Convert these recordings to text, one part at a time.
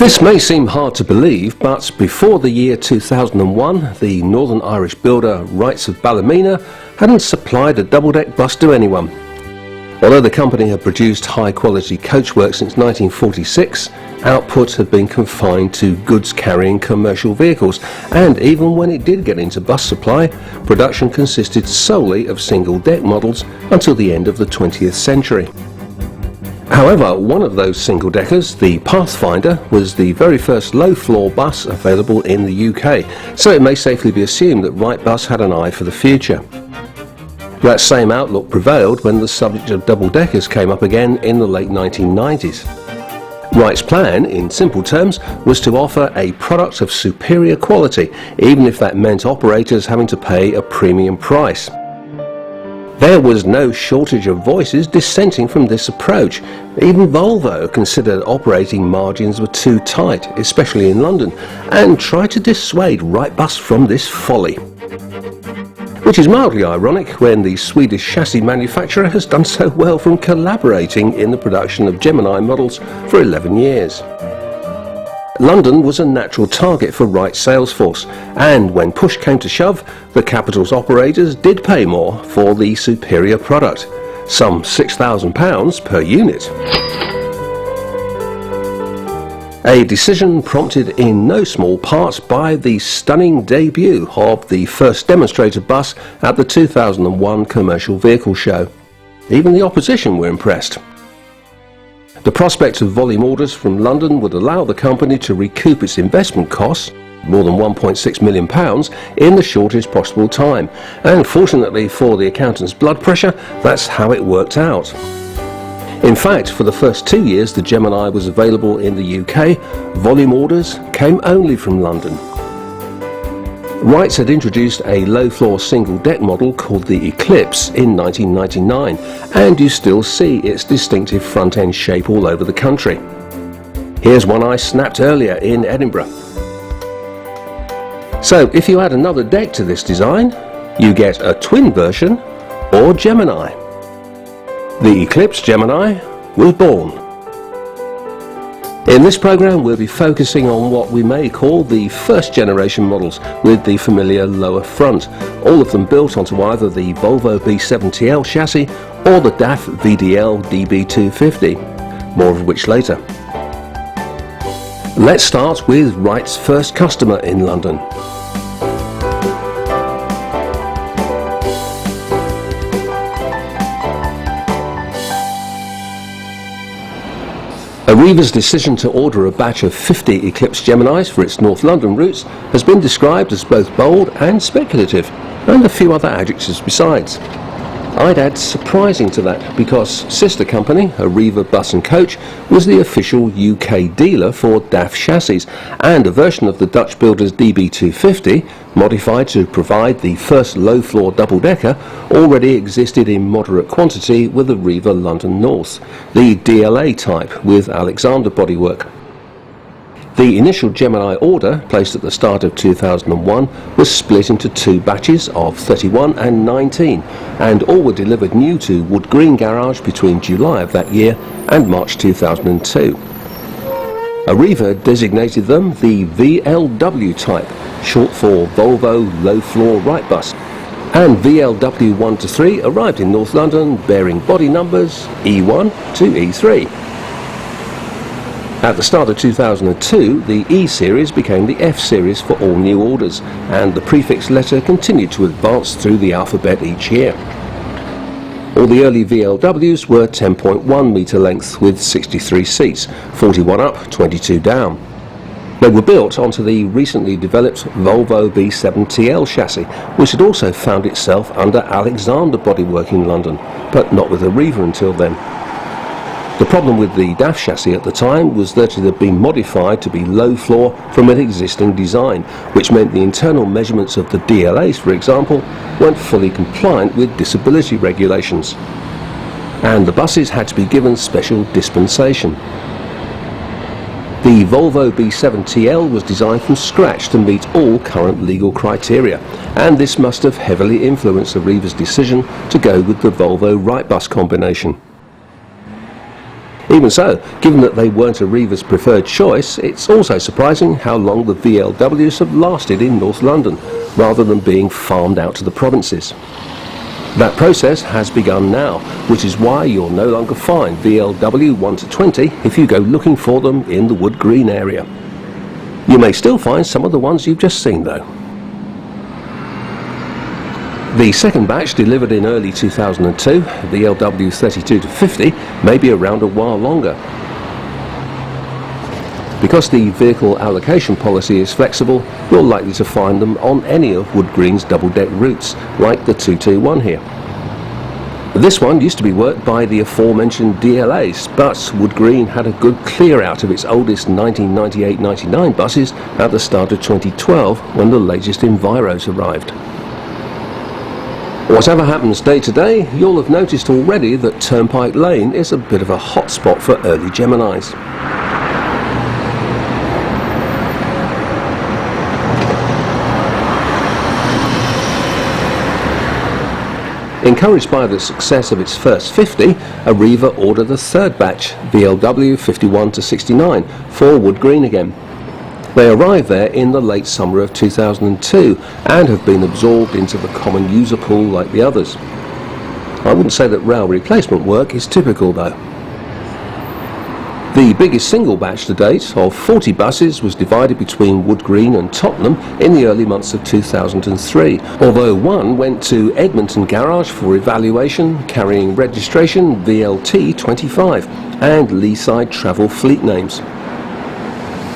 This may seem hard to believe, but before the year 2001, the Northern Irish builder Wrights of Ballymena hadn't supplied a double-deck bus to anyone. Although the company had produced high-quality coachwork since 1946, output had been confined to goods-carrying commercial vehicles, and even when it did get into bus supply, production consisted solely of single-deck models until the end of the 20th century. However, one of those single-deckers, the Pathfinder, was the very first low-floor bus available in the UK, so it may safely be assumed that Wrightbus had an eye for the future. That same outlook prevailed when the subject of double-deckers came up again in the late 1990s. Wright's plan, in simple terms, was to offer a product of superior quality, even if that meant operators having to pay a premium price. There was no shortage of voices dissenting from this approach. Even Volvo considered operating margins were too tight, especially in London, and tried to dissuade Wrightbus from this folly. Which is mildly ironic when the Swedish chassis manufacturer has done so well from collaborating in the production of Gemini models for 11 years. London was a natural target for Wright's sales force, and when push came to shove, the capital's operators did pay more for the superior product, some £6,000 per unit. A decision prompted in no small part by the stunning debut of the first demonstrator bus at the 2001 Commercial Vehicle Show. Even the opposition were impressed. The prospect of volume orders from London would allow the company to recoup its investment costs, more than £1.6 million, in the shortest possible time. And fortunately for the accountant's blood pressure, that's how it worked out. In fact, for the first 2 years the Gemini was available in the UK, volume orders came only from London. Wrights had introduced a low-floor single-deck model called the Eclipse in 1999, and you still see its distinctive front-end shape all over the country. Here's one I snapped earlier in Edinburgh. So if you add another deck to this design, you get a twin version or Gemini. The Eclipse Gemini was born. In this program we'll be focusing on what we may call the first generation models with the familiar lower front, all of them built onto either the Volvo B7TL chassis or the DAF VDL DB250, more of which later. Let's start with Wright's first customer in London. Arriva's decision to order a batch of 50 Eclipse Geminis for its North London routes has been described as both bold and speculative, and a few other adjectives besides. I'd add surprising to that, because sister company, Arriva Bus & Coach, was the official UK dealer for DAF chassis, and a version of the Dutch builder's DB250, modified to provide the first low-floor double-decker, already existed in moderate quantity with Arriva London North, the DLA type with Alexander bodywork. The initial Gemini order, placed at the start of 2001, was split into two batches of 31 and 19, and all were delivered new to Wood Green Garage between July of that year and March 2002. Arriva designated them the VLW type, short for Volvo Low Floor Wrightbus, and VLW 1 to 3 arrived in North London bearing body numbers E1 to E3. At the start of 2002, the E-Series became the F-Series for all new orders, and the prefix letter continued to advance through the alphabet each year. All the early VLWs were 10.1 metre length with 63 seats, 41 up, 22 down. They were built onto the recently developed Volvo B7TL chassis, which had also found itself under Alexander bodywork in London, but not with Arriva until then. The problem with the DAF chassis at the time was that it had been modified to be low floor from an existing design, which meant the internal measurements of the DLAs, for example, weren't fully compliant with disability regulations. And the buses had to be given special dispensation. The Volvo B7TL was designed from scratch to meet all current legal criteria, and this must have heavily influenced Arriva's decision to go with the Volvo Wrightbus combination. Even so, given that they weren't Arriva's preferred choice, it's also surprising how long the VLWs have lasted in North London, rather than being farmed out to the provinces. That process has begun now, which is why you'll no longer find VLW 1-20 if you go looking for them in the Wood Green area. You may still find some of the ones you've just seen though. The second batch, delivered in early 2002, the LW 32-50, may be around a while longer. Because the vehicle allocation policy is flexible, you're likely to find them on any of Wood Green's double-deck routes, like the 221 here. This one used to be worked by the aforementioned DLAs, but Wood Green had a good clear out of its oldest 1998-99 buses at the start of 2012 when the latest Enviros arrived. Whatever happens day to day, you'll have noticed already that Turnpike Lane is a bit of a hot spot for early Geminis. Encouraged by the success of its first 50, Arriva ordered a third batch, VLW 51-69, for Wood Green again. They arrived there in the late summer of 2002 and have been absorbed into the common user pool like the others. I wouldn't say that rail replacement work is typical though. The biggest single batch to date of 40 buses was divided between Wood Green and Tottenham in the early months of 2003, although one went to Edmonton Garage for evaluation, carrying registration VLT 25 and Leaside Travel fleet names.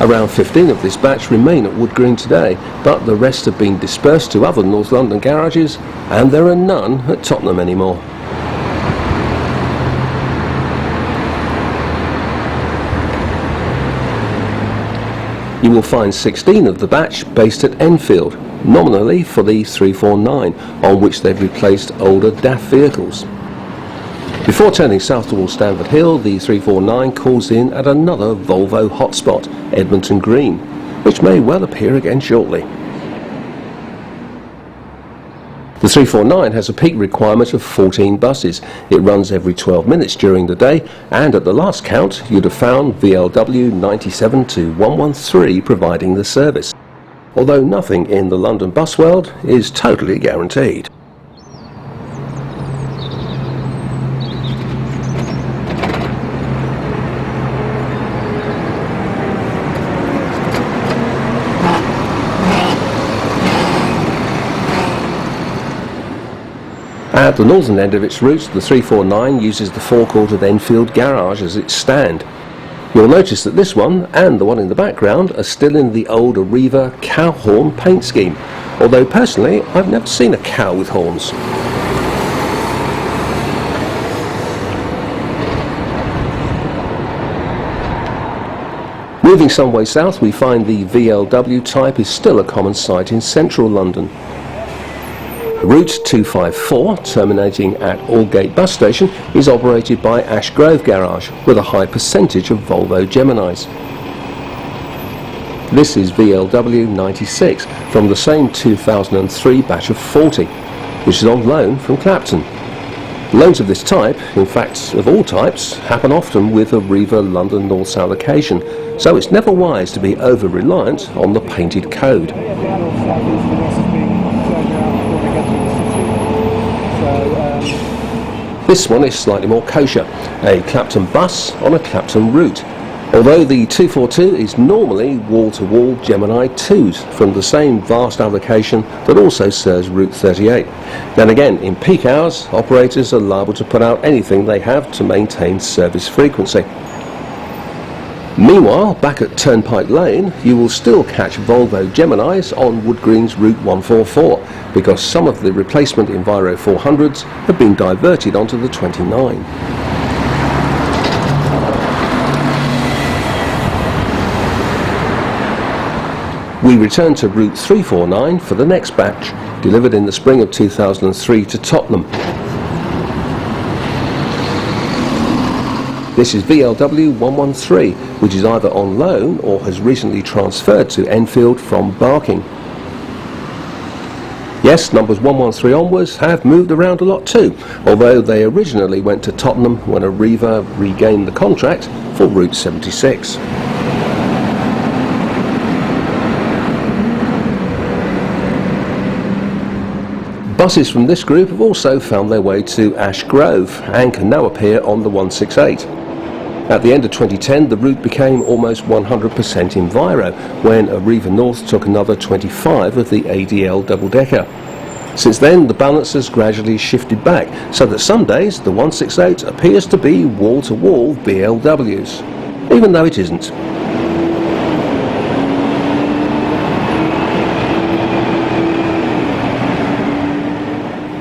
Around 15 of this batch remain at Wood Green today, but the rest have been dispersed to other North London garages, and there are none at Tottenham anymore. You will find 16 of the batch based at Enfield, nominally for the 349, on which they've replaced older DAF vehicles. Before turning south towards Stamford Hill, the 349 calls in at another Volvo hotspot, Edmonton Green, which may well appear again shortly. The 349 has a peak requirement of 14 buses. It runs every 12 minutes during the day, and at the last count you'd have found VLW 97-113 providing the service. Although nothing in the London bus world is totally guaranteed. At the northern end of its route, the 349 uses the forecourt of Enfield Garage as its stand. You'll notice that this one and the one in the background are still in the old Arriva cow horn paint scheme, although personally I've never seen a cow with horns. Moving some way south, we find the VLW type is still a common sight in central London. Route 254, terminating at Aldgate bus station, is operated by Ash Grove Garage with a high percentage of Volvo Geminis. This is VLW 96 from the same 2003 batch of 40, which is on loan from Clapton. Loans of this type, in fact of all types, happen often with Arriva London North's allocation, so it's never wise to be over-reliant on the painted code. This one is slightly more kosher, a Clapton bus on a Clapton route, although the 242 is normally wall-to-wall Gemini 2s from the same vast allocation that also serves Route 38. Then again, in peak hours, operators are liable to put out anything they have to maintain service frequency. Meanwhile, back at Turnpike Lane, you will still catch Volvo Geminis on Wood Green's Route 144, because some of the replacement Enviro 400s have been diverted onto the 29. We return to Route 349 for the next batch, delivered in the spring of 2003 to Tottenham. This is VLW 113, which is either on loan or has recently transferred to Enfield from Barking. The Yes, numbers 113 onwards have moved around a lot too, although they originally went to Tottenham when Arriva regained the contract for Route 76. Buses from this group have also found their way to Ash Grove and can now appear on the 168. At the end of 2010, the route became almost 100% Enviro when Arriva North took another 25 of the ADL double-decker. Since then, the balance has gradually shifted back, so that some days the 168 appears to be wall-to-wall BLWs, even though it isn't.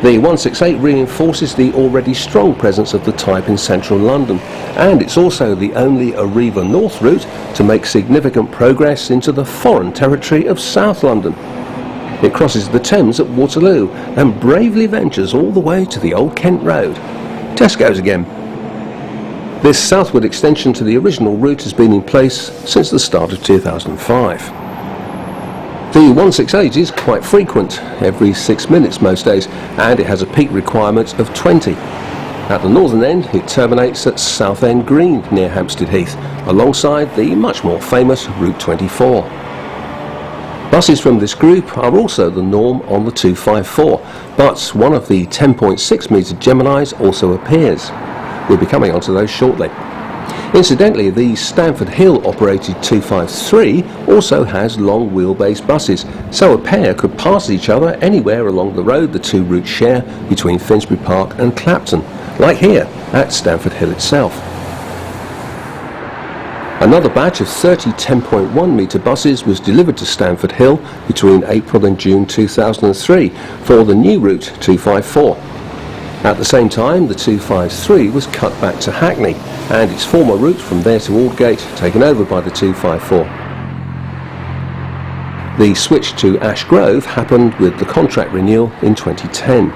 The 168 reinforces the already strong presence of the type in central London, and it's also the only Arriva North route to make significant progress into the foreign territory of South London. It crosses the Thames at Waterloo and bravely ventures all the way to the Old Kent Road. Tesco's again. This southward extension to the original route has been in place since the start of 2005. The 168 is quite frequent, every 6 minutes most days, and it has a peak requirement of 20. At the northern end, it terminates at Southend Green near Hampstead Heath, alongside the much more famous Route 24. Buses from this group are also the norm on the 254, but one of the 10.6 metre Geminis also appears. We'll be coming onto those shortly. Incidentally, the Stamford Hill operated 253 also has long wheelbase buses, so a pair could pass each other anywhere along the road the two routes share between Finsbury Park and Clapton, like here at Stamford Hill itself. Another batch of 30 10.1 metre buses was delivered to Stamford Hill between April and June 2003 for the new route 254. At the same time, the 253 was cut back to Hackney and its former route from there to Aldgate taken over by the 254. The switch to Ash Grove happened with the contract renewal in 2010.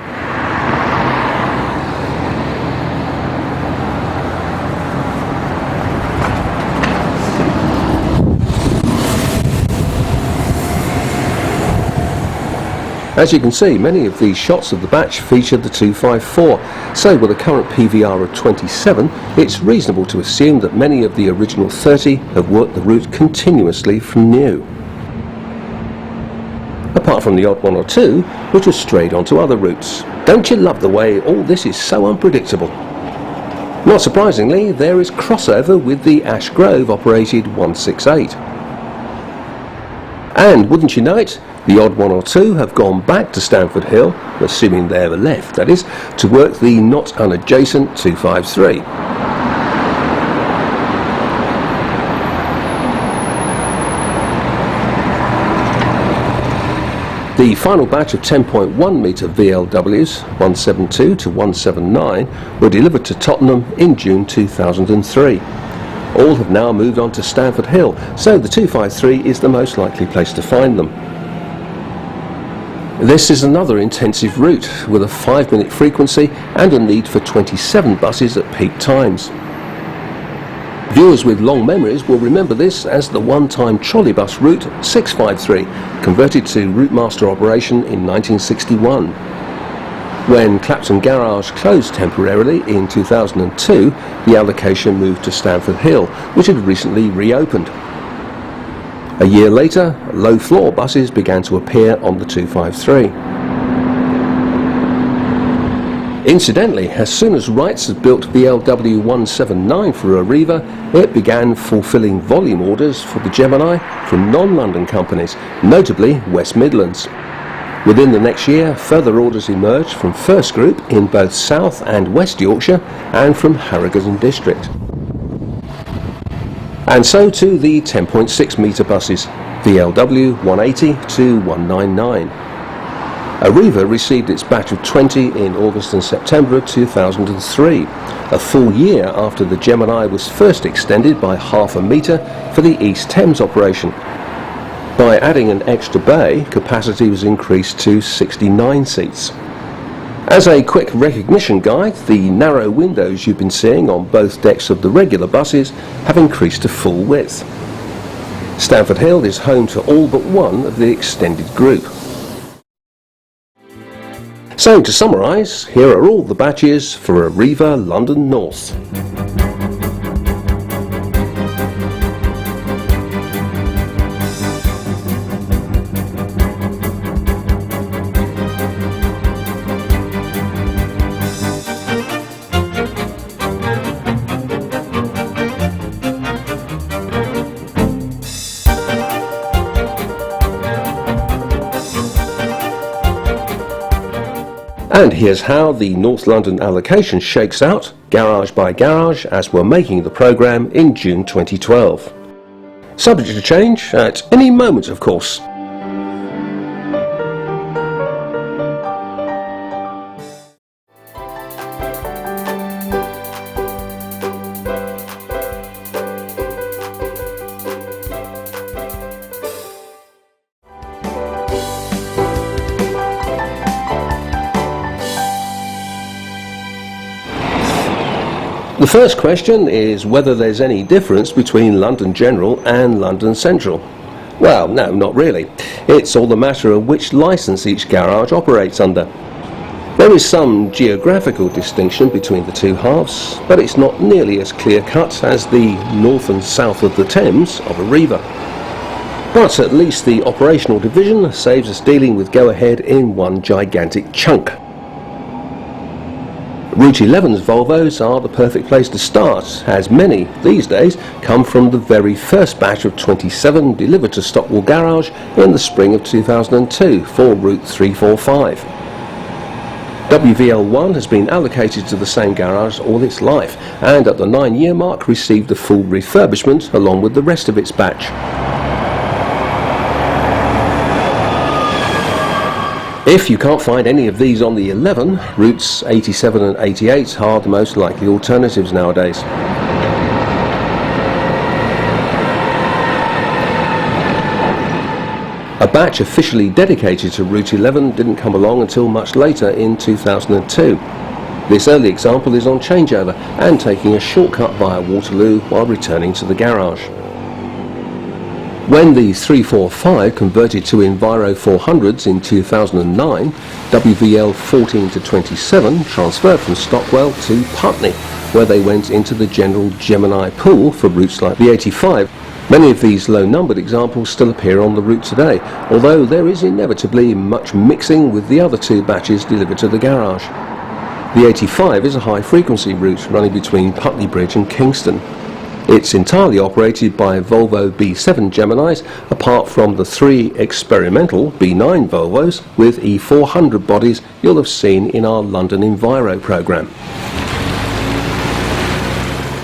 As you can see, many of these shots of the batch featured the 254, so with a current PVR of 27, it's reasonable to assume that many of the original 30 have worked the route continuously from new. Apart from the odd one or two, which have strayed onto other routes. Don't you love the way all this is so unpredictable? Not surprisingly, there is crossover with the Ash Grove operated 168. And wouldn't you know it, the odd one or two have gone back to Stamford Hill, assuming they're left, that is, to work the not unadjacent 253. The final batch of 10.1 metre VLWs, 172 to 179, were delivered to Tottenham in June 2003. All have now moved on to Stamford Hill, so the 253 is the most likely place to find them. This is another intensive route with a 5-minute frequency and a need for 27 buses at peak times. Viewers with long memories will remember this as the one-time trolleybus route 653, converted to Routemaster operation in 1961. When Clapton Garage closed temporarily in 2002, the allocation moved to Stamford Hill, which had recently reopened. A year later, low-floor buses began to appear on the 253. Incidentally, as soon as Wrights had built VLW 179 for Arriva, it began fulfilling volume orders for the Gemini from non-London companies, notably West Midlands. Within the next year, further orders emerged from First Group in both South and West Yorkshire and from Harrogate District. And so to the 10.6 metre buses, VLW 180 to 199. Arriva received its batch of 20 in August and September of 2003, a full year after the Gemini was first extended by half a metre for the East Thames operation. By adding an extra bay, capacity was increased to 69 seats. As a quick recognition guide, the narrow windows you've been seeing on both decks of the regular buses have increased to full width. Stamford Hill is home to all but one of the extended group. So to summarise, here are all the batches for Arriva London North. And here's how the North London allocation shakes out, garage by garage, as we're making the programme in June 2012. Subject to change at any moment, of course. The first question is whether there's any difference between London General and London Central. Well, no, not really. It's all a matter of which licence each garage operates under. There is some geographical distinction between the two halves, but it's not nearly as clear-cut as the north and south of the Thames of Arriva. But at least the operational division saves us dealing with go-ahead in one gigantic chunk. Route 11's Volvos are the perfect place to start, as many, these days, come from the very first batch of 27 delivered to Stockwell Garage in the spring of 2002 for Route 345. WVL1 has been allocated to the same garage all its life, and at the 9-year mark received a full refurbishment along with the rest of its batch. If you can't find any of these on the 11, routes 87 and 88 are the most likely alternatives nowadays. A batch officially dedicated to Route 11 didn't come along until much later in 2002. This early example is on changeover and taking a shortcut via Waterloo while returning to the garage. When the 345 converted to Enviro 400s in 2009, WVL 14 to 27 transferred from Stockwell to Putney, where they went into the general Gemini pool for routes like the 85. Many of these low-numbered examples still appear on the route today, although there is inevitably much mixing with the other two batches delivered to the garage. The 85 is a high-frequency route running between Putney Bridge and Kingston. It's entirely operated by Volvo B7 Geminis, apart from the 3 experimental B9 Volvos with E400 bodies you'll have seen in our London Enviro programme.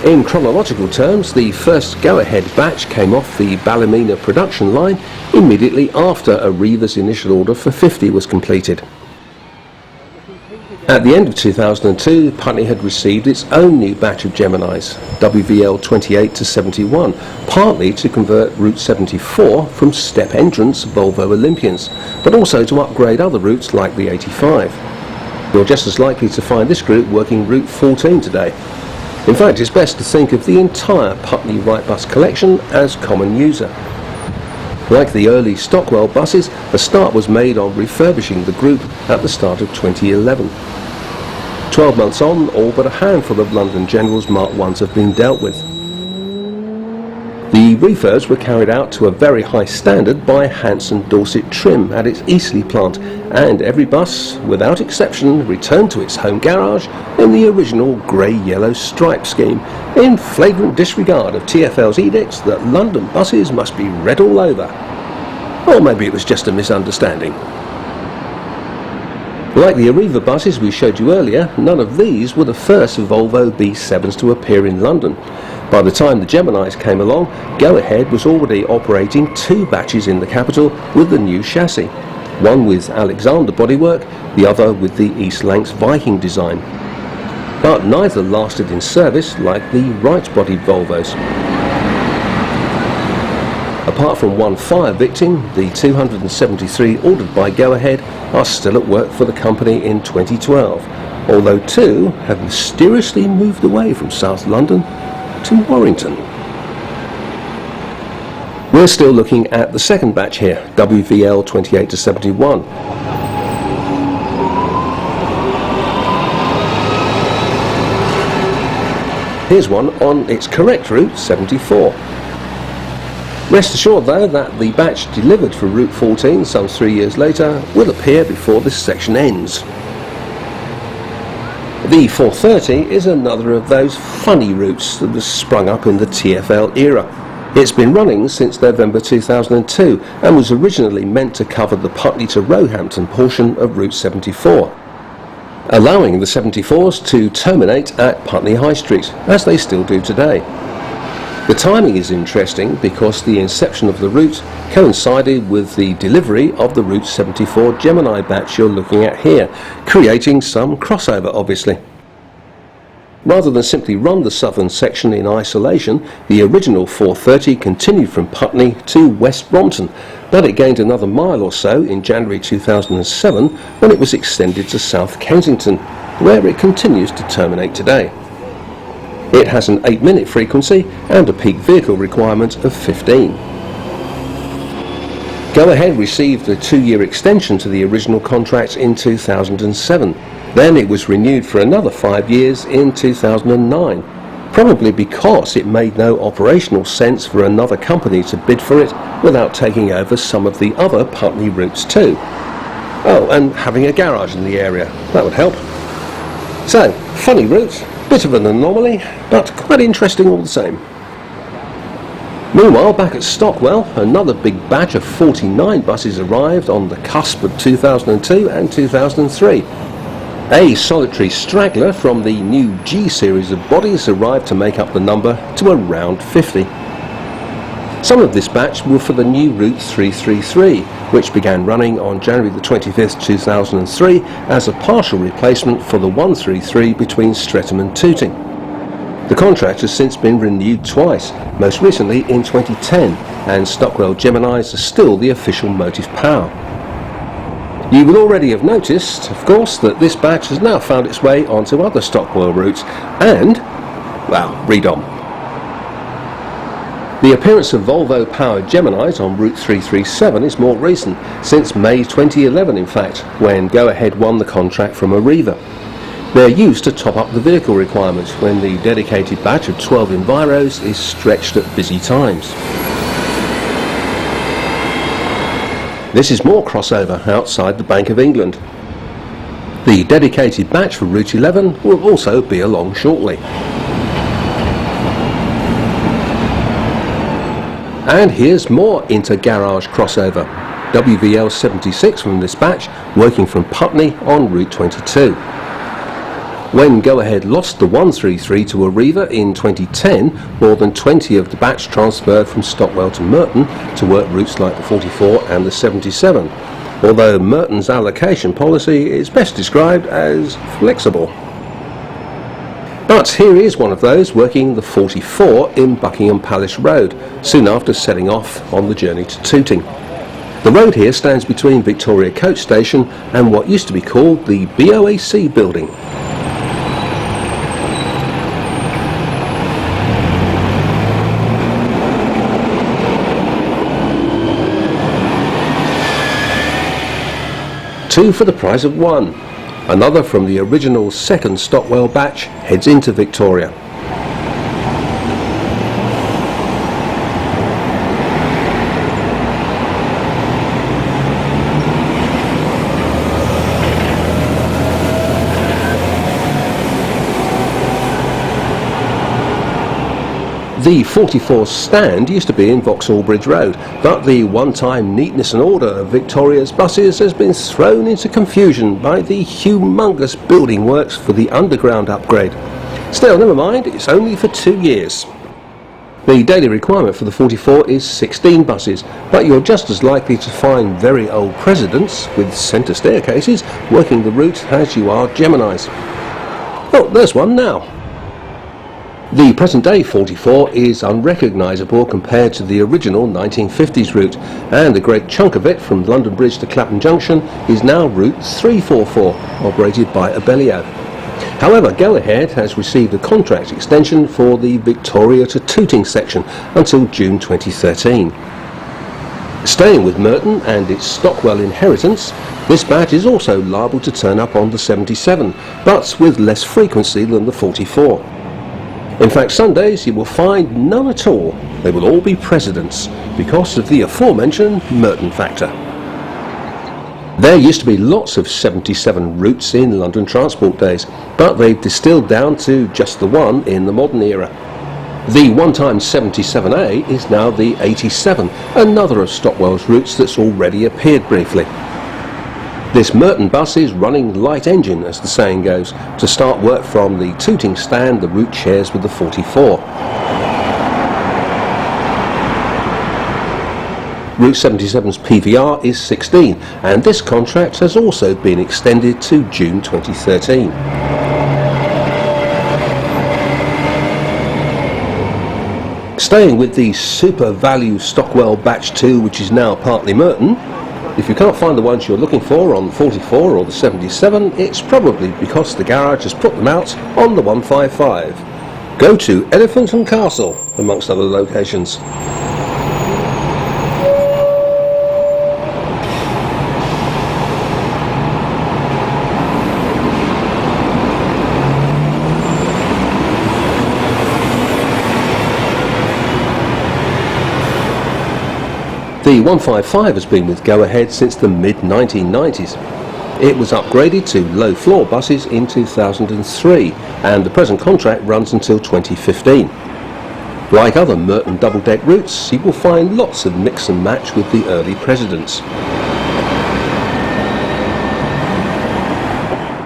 In chronological terms, the first go-ahead batch came off the Ballymena production line immediately after Arriva's initial order for 50 was completed. At the end of 2002, Putney had received its own new batch of Geminis, WVL 28 to 71, partly to convert Route 74 from step entrance Volvo Olympians, but also to upgrade other routes like the 85. You're just as likely to find this group working Route 14 today. In fact, it's best to think of the entire Putney Wrightbus collection as common user. Like the early Stockwell buses, a start was made on refurbishing the group at the start of 2011. 12 months on, all but a handful of London General's Mark 1s have been dealt with. The refurbs were carried out to a very high standard by Hanson Dorset Trim at its Eastleigh plant, and every bus, without exception, returned to its home garage in the original grey-yellow stripe scheme, in flagrant disregard of TfL's edicts that London buses must be red all over. Or maybe it was just a misunderstanding. Like the Arriva buses we showed you earlier, none of these were the first Volvo B7s to appear in London. By the time the Geminis came along, Go-Ahead was already operating 2 batches in the capital with the new chassis, one with Alexander bodywork, the other with the East Lancs Viking design. But neither lasted in service like the right-bodied Volvos. Apart from one fire victim, the 273 ordered by Go-Ahead are still at work for the company in 2012, although 2 have mysteriously moved away from South London to Warrington. We're still looking at the second batch here, WVL 28 to 71. Here's one on its correct route, 74. Rest assured though that the batch delivered for Route 14 some 3 years later will appear before this section ends. The 430 is another of those funny routes that was sprung up in the TfL era. It's been running since November 2002 and was originally meant to cover the Putney to Roehampton portion of Route 74, allowing the 74s to terminate at Putney High Street, as they still do today. The timing is interesting because the inception of the route coincided with the delivery of the Route 74 Gemini batch you're looking at here, creating some crossover obviously. Rather than simply run the southern section in isolation, the original 430 continued from Putney to West Brompton, but it gained another mile or so in January 2007 when it was extended to South Kensington, where it continues to terminate today. It has an 8-minute frequency and a peak vehicle requirement of 15. Go Ahead received a 2-year extension to the original contract in 2007. Then it was renewed for another 5 years in 2009, probably because it made no operational sense for another company to bid for it without taking over some of the other Putney routes too. Oh, and having a garage in the area, that would help. So, funny route, bit of an anomaly, but quite interesting all the same. Meanwhile, back at Stockwell, another big batch of 49 buses arrived on the cusp of 2002 and 2003. A solitary straggler from the new G series of bodies arrived to make up the number to around 50. Some of this batch were for the new Route 333, which began running on January the 25th, 2003 as a partial replacement for the 133 between Streatham and Tooting. The contract has since been renewed twice, most recently in 2010, and Stockwell Geminis are still the official motive power. You will already have noticed, of course, that this batch has now found its way onto other Stockwell routes and, well, read on. The appearance of Volvo powered Geminis on Route 337 is more recent, since May 2011 in fact, when Go Ahead won the contract from Arriva. They're used to top up the vehicle requirements when the dedicated batch of 12 Enviros is stretched at busy times. This is more crossover outside the Bank of England. The dedicated batch for Route 11 will also be along shortly. And here's more inter-garage crossover. WVL 76 from this batch, working from Putney on Route 22. When Go Ahead lost the 133 to Arriva in 2010, more than 20 of the batch transferred from Stockwell to Merton to work routes like the 44 and the 77, although Merton's allocation policy is best described as flexible. But here is one of those working the 44 in Buckingham Palace Road, soon after setting off on the journey to Tooting. The road here stands between Victoria Coach Station and what used to be called the BOAC building. Two for the price of one. Another from the original second Stockwell batch heads into Victoria. The 44 stand used to be in Vauxhall Bridge Road, but the one-time neatness and order of Victoria's buses has been thrown into confusion by the humongous building works for the underground upgrade. Still, never mind, it's only for 2 years. The daily requirement for the 44 is 16 buses, but you're just as likely to find very old presidents with centre staircases working the route as you are Geminis. Oh, there's one now. The present-day 44 is unrecognisable compared to the original 1950s route, and a great chunk of it from London Bridge to Clapham Junction is now Route 344, operated by Abellio. However, Go Ahead has received a contract extension for the Victoria to Tooting section until June 2013. Staying with Merton and its Stockwell inheritance, this batch is also liable to turn up on the 77, but with less frequency than the 44. In fact, Sundays you will find none at all. They will all be presidents because of the aforementioned Merton factor. There used to be lots of 77 routes in London transport days, but they've distilled down to just the one in the modern era. The one-time 77A is now the 87, another of Stockwell's routes that's already appeared briefly. This Merton bus is running light engine, as the saying goes, to start work from the tooting stand the route shares with the 44. Route 77's PVR is 16, and this contract has also been extended to June 2013. Staying with the super value Stockwell Batch 2, which is now partly Merton, if you can't find the ones you're looking for on the 44 or the 77, it's probably because the garage has put them out on the 155. Go to Elephant and Castle, amongst other locations. The 155 has been with Go Ahead since the mid-1990s. It was upgraded to low-floor buses in 2003, and the present contract runs until 2015. Like other Merton double-deck routes, you will find lots of mix and match with the early presidents.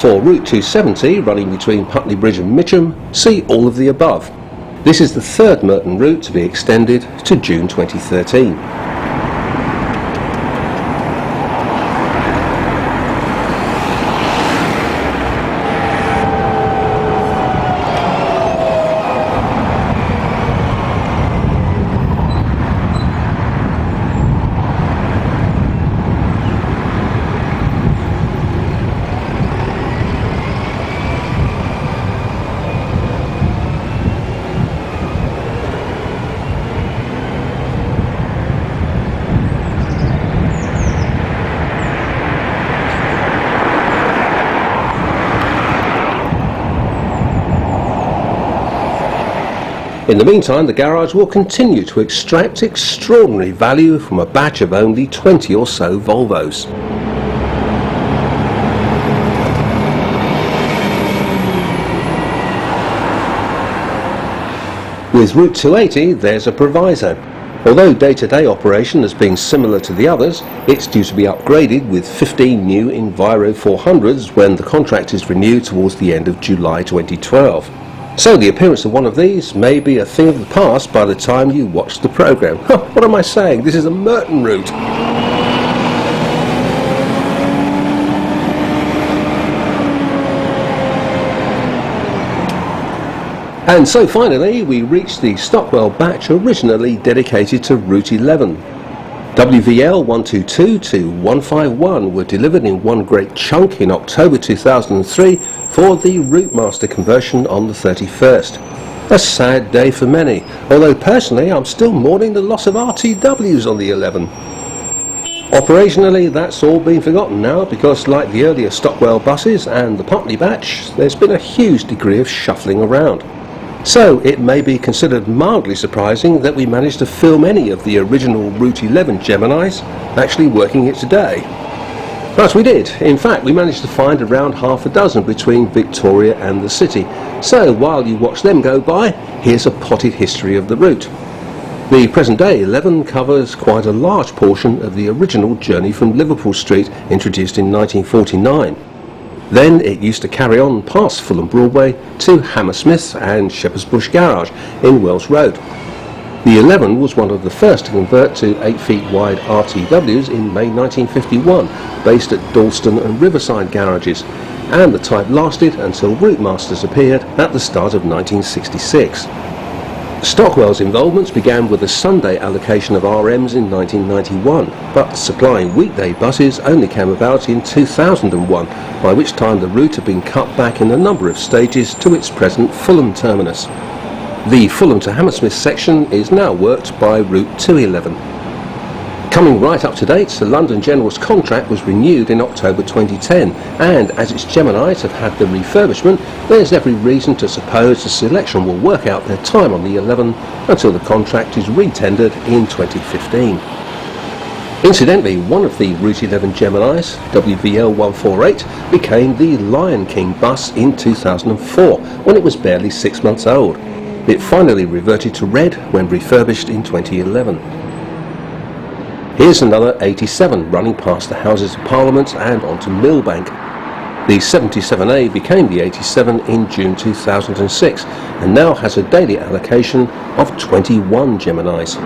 For Route 270, running between Putney Bridge and Mitcham, see all of the above. This is the third Merton route to be extended to June 2013. In the meantime, the garage will continue to extract extraordinary value from a batch of only 20 or so Volvos. With Route 280, there's a proviso. Although day-to-day operation has been similar to the others, it's due to be upgraded with 15 new Enviro 400s when the contract is renewed towards the end of July 2012. So the appearance of one of these may be a thing of the past by the time you watch the programme. What am I saying? This is a Merton route. And so finally we reach the Stockwell batch originally dedicated to Route 11. WVL 122 to 151 were delivered in one great chunk in October 2003 for the Route Master conversion on the 31st. A sad day for many, although personally I'm still mourning the loss of RTWs on the 11. Operationally that's all been forgotten now because, like the earlier Stockwell buses and the Putney batch, there's been a huge degree of shuffling around. So it may be considered mildly surprising that we managed to film any of the original Route 11 Geminis actually working it today. But we did. In fact, we managed to find around half a dozen between Victoria and the city. So while you watch them go by, here's a potted history of the route. The present day 11 covers quite a large portion of the original journey from Liverpool Street, introduced in 1949. Then it used to carry on past Fulham Broadway to Hammersmith and Shepherd's Bush Garage in Wells Road. The 11 was one of the first to convert to 8 feet wide RTWs in May 1951, based at Dalston and Riverside garages, and the type lasted until Route Masters appeared at the start of 1966. Stockwell's involvements began with a Sunday allocation of RMs in 1991, but supplying weekday buses only came about in 2001, by which time the route had been cut back in a number of stages to its present Fulham terminus. The Fulham to Hammersmith section is now worked by Route 211. Coming right up to date, the London General's contract was renewed in October 2010, and as its Geminis have had the refurbishment, there's every reason to suppose the selection will work out their time on the 11 until the contract is re-tendered in 2015. Incidentally, one of the Route 11 Geminis, WVL 148, became the Lion King bus in 2004, when it was barely 6 months old. It finally reverted to red when refurbished in 2011. Here's another 87 running past the Houses of Parliament and onto Millbank. The 77A became the 87 in June 2006 and now has a daily allocation of 21 Geminis.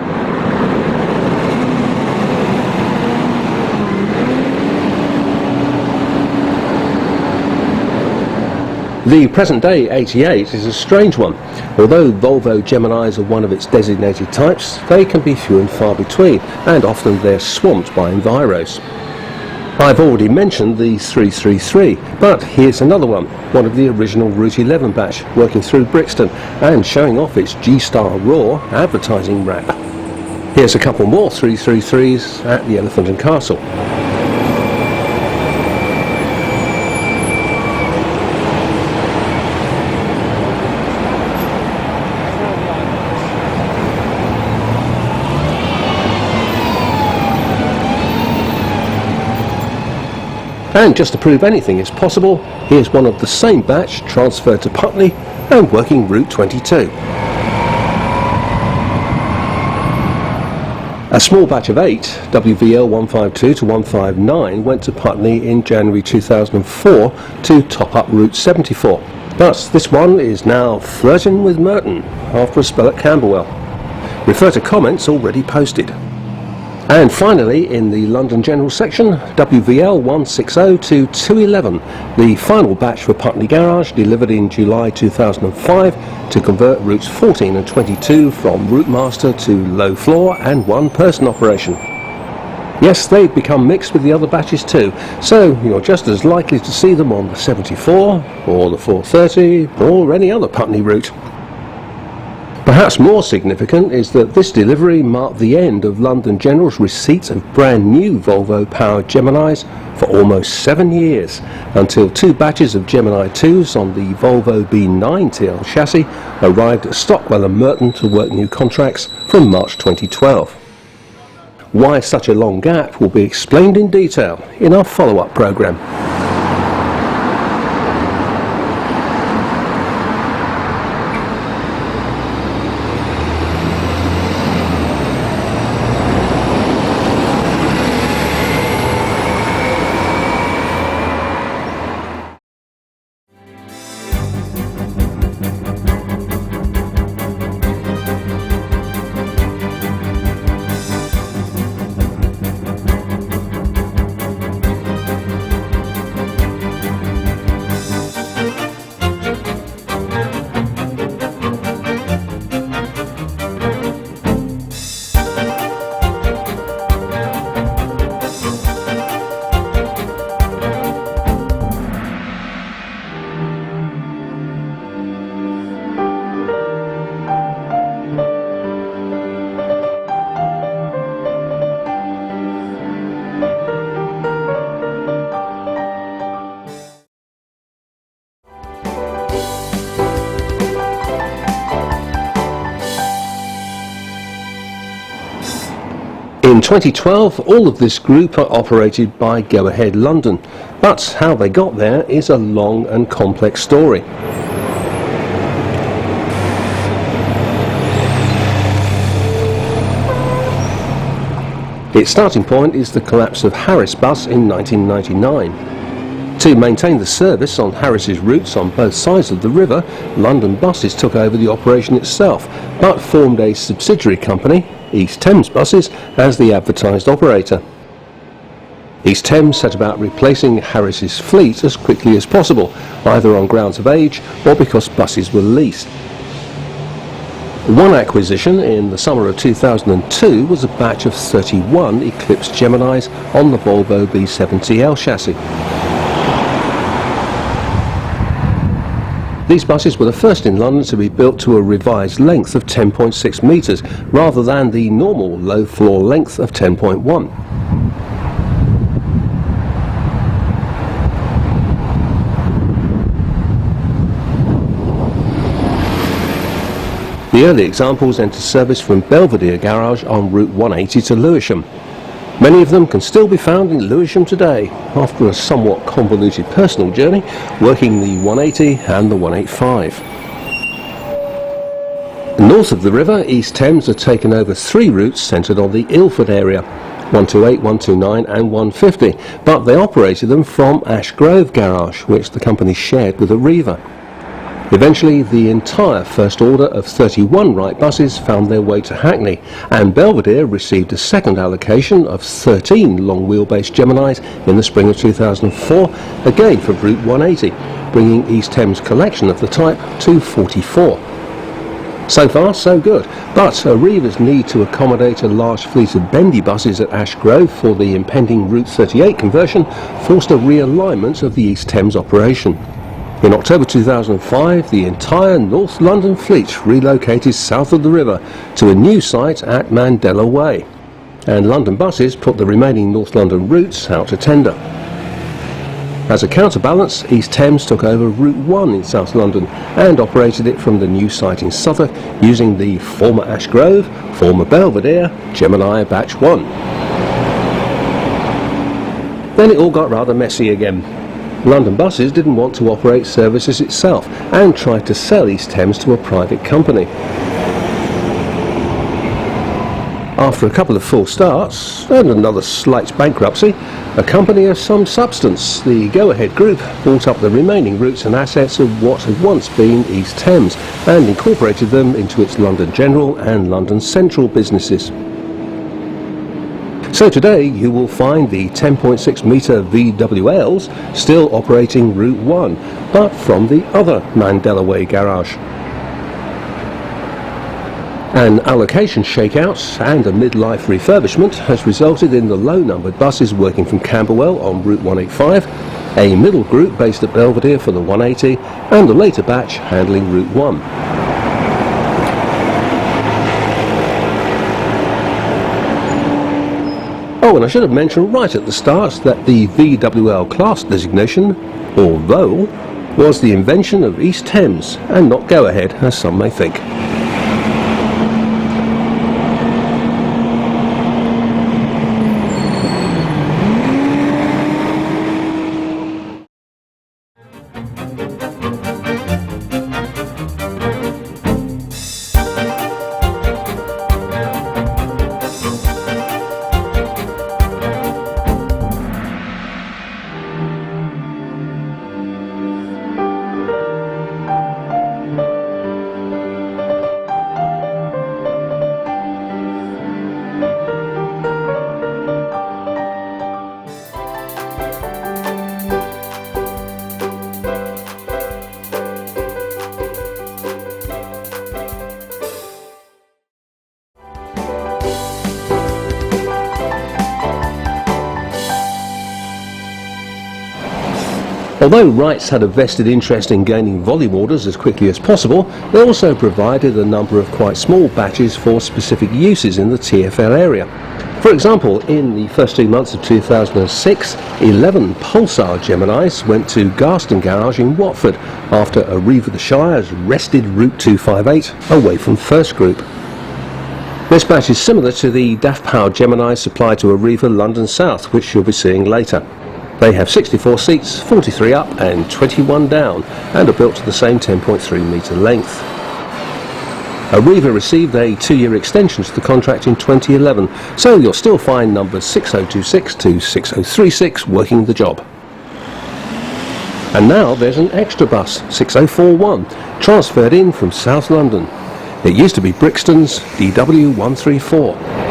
The present-day 88 is a strange one. Although Volvo Geminis are one of its designated types, they can be few and far between, and often they're swamped by Enviros. I've already mentioned the 333, but here's another one of the original Route 11 batch, working through Brixton and showing off its G-Star Raw advertising wrap. Here's a couple more 333s at the Elephant and Castle. And just to prove anything is possible, here's one of the same batch transferred to Putney and working Route 22. A small batch of 8, WVL 152 to 159, went to Putney in January 2004 to top up Route 74. But this one is now flirting with Merton after a spell at Camberwell. Refer to comments already posted. And finally, in the London General section, WVL 160 to 211, the final batch for Putney Garage, delivered in July 2005 to convert routes 14 and 22 from route master to low floor and one-person operation. Yes, they've become mixed with the other batches too, so you're just as likely to see them on the 74, or the 430, or any other Putney route. Perhaps more significant is that this delivery marked the end of London General's receipt of brand new Volvo powered Geminis for almost 7 years, until 2 batches of Gemini 2s on the Volvo B7TL chassis arrived at Stockwell and Merton to work new contracts from March 2012. Why such a long gap will be explained in detail in our follow-up programme. In 2012, all of this group are operated by Go Ahead London, but how they got there is a long and complex story. Its starting point is the collapse of Wrightbus in 1999. To maintain the service on Harris's routes on both sides of the river, London Buses took over the operation itself, but formed a subsidiary company, East Thames Buses, as the advertised operator. East Thames set about replacing Harris's fleet as quickly as possible, either on grounds of age or because buses were leased. One acquisition in the summer of 2002 was a batch of 31 Eclipse Geminis on the Volvo B7TL chassis. These buses were the first in London to be built to a revised length of 10.6 metres, rather than the normal low floor length of 10.1. The early examples entered service from Belvedere Garage on Route 180 to Lewisham. Many of them can still be found in Lewisham today, after a somewhat convoluted personal journey, working the 180 and the 185. North of the river, East Thames had taken over 3 routes centred on the Ilford area, 128, 129 and 150, but they operated them from Ash Grove Garage, which the company shared with Arriva. Eventually, the entire first order of 31 Wrightbuses found their way to Hackney, and Belvedere received a second allocation of 13 long wheelbase Geminis in the spring of 2004, again for Route 180, bringing East Thames' collection of the type to 44. So far, so good, but Arriva's need to accommodate a large fleet of bendy buses at Ash Grove for the impending Route 38 conversion forced a realignment of the East Thames operation. In October 2005, the entire North London fleet relocated south of the river to a new site at Mandela Way, and London Buses put the remaining North London routes out to tender. As a counterbalance, East Thames took over Route 1 in South London and operated it from the new site in Southwark using the former Ash Grove, former Belvedere, Gemini Batch 1. Then it all got rather messy again. London Buses didn't want to operate services itself and tried to sell East Thames to a private company. After a couple of false starts and another slight bankruptcy, a company of some substance, the Go Ahead Group, bought up the remaining routes and assets of what had once been East Thames and incorporated them into its London General and London Central businesses. So today you will find the 10.6 metre VWLs still operating Route 1, but from the other Mandela Way garage. An allocation shakeout and a midlife refurbishment has resulted in the low-numbered buses working from Camberwell on Route 185, a middle group based at Belvedere for the 180, and a later batch handling Route 1. Oh, and I should have mentioned right at the start that the VWL class designation, although, was the invention of East Thames and not Go Ahead, as some may think. Although Wrights had a vested interest in gaining volume orders as quickly as possible, they also provided a number of quite small batches for specific uses in the TfL area. For example, in the first 2 months of 2006, 11 Pulsar Geminis went to Garston Garage in Watford after Arriva the Shires wrested Route 258 away from First Group. This batch is similar to the DAF Power Geminis supplied to Arriva London South, which you'll be seeing later. They have 64 seats, 43 up and 21 down, and are built to the same 10.3 metre length. Arriva received a 2-year extension to the contract in 2011, so you'll still find numbers 6026 to 6036 working the job. And now there's an extra bus, 6041, transferred in from South London. It used to be Brixton's DW134.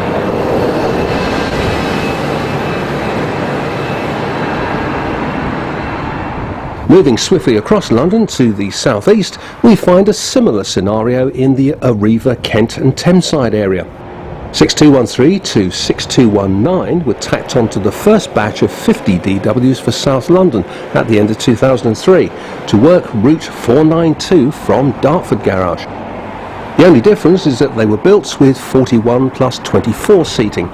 Moving swiftly across London to the southeast, we find a similar scenario in the Arriva Kent and Thameside area. 6213 to 6219 were tacked onto the first batch of 50 DWs for South London at the end of 2003 to work route 492 from Dartford Garage. The only difference is that they were built with 41 plus 24 seating.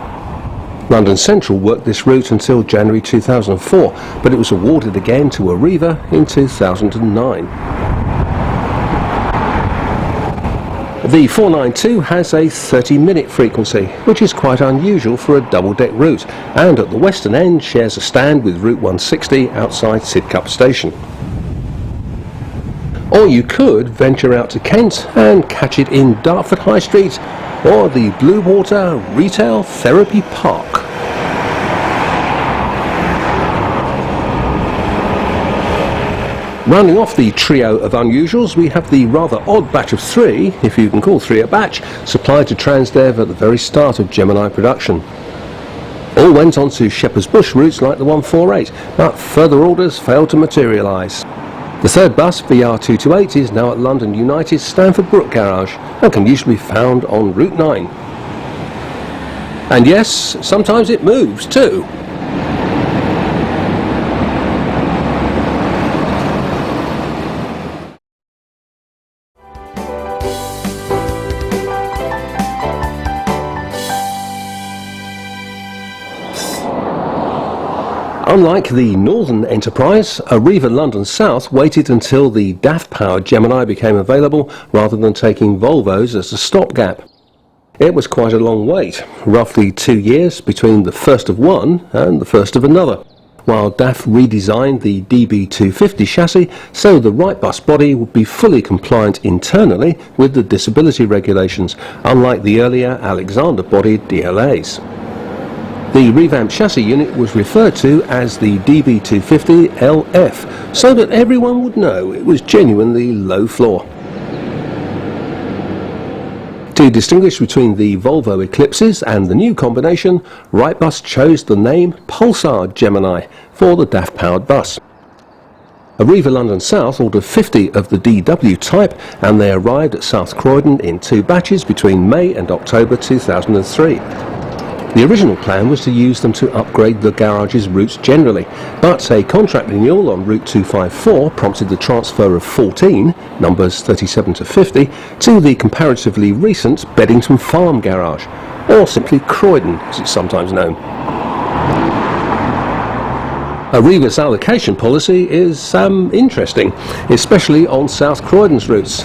London Central worked this route until January 2004, but it was awarded again to Arriva in 2009. The 492 has a 30-minute frequency, which is quite unusual for a double-deck route, and at the western end shares a stand with Route 160 outside Sidcup Station. Or you could venture out to Kent and catch it in Dartford High Street or the Bluewater Retail Therapy Park. Rounding off the trio of unusuals, we have the rather odd batch of 3, if you can call 3 a batch, supplied to Transdev at the very start of Gemini production. All went on to Shepherd's Bush routes like the 148, but further orders failed to materialise. The third bus, VR228, is now at London United's Stamford Brook Garage and can usually be found on Route 9. And yes, sometimes it moves too. Unlike the Northern Enterprise, Arriva London South waited until the DAF-powered Gemini became available rather than taking Volvos as a stopgap. It was quite a long wait, roughly 2 years between the first of one and the first of another, while DAF redesigned the DB250 chassis so the Wrightbus body would be fully compliant internally with the disability regulations, unlike the earlier Alexander-bodied DLAs. The revamped chassis unit was referred to as the DB250 LF, so that everyone would know it was genuinely low floor. To distinguish between the Volvo Eclipses and the new combination, Wrightbus chose the name Pulsar Gemini for the DAF-powered bus. Arriva London South ordered 50 of the DW type, and they arrived at South Croydon in 2 batches between May and October 2003. The original plan was to use them to upgrade the garage's routes generally, but a contract renewal on Route 254 prompted the transfer of 14, numbers 37 to 50, to the comparatively recent Beddington Farm Garage, or simply Croydon as it's sometimes known. Arriva's allocation policy is interesting, especially on South Croydon's routes.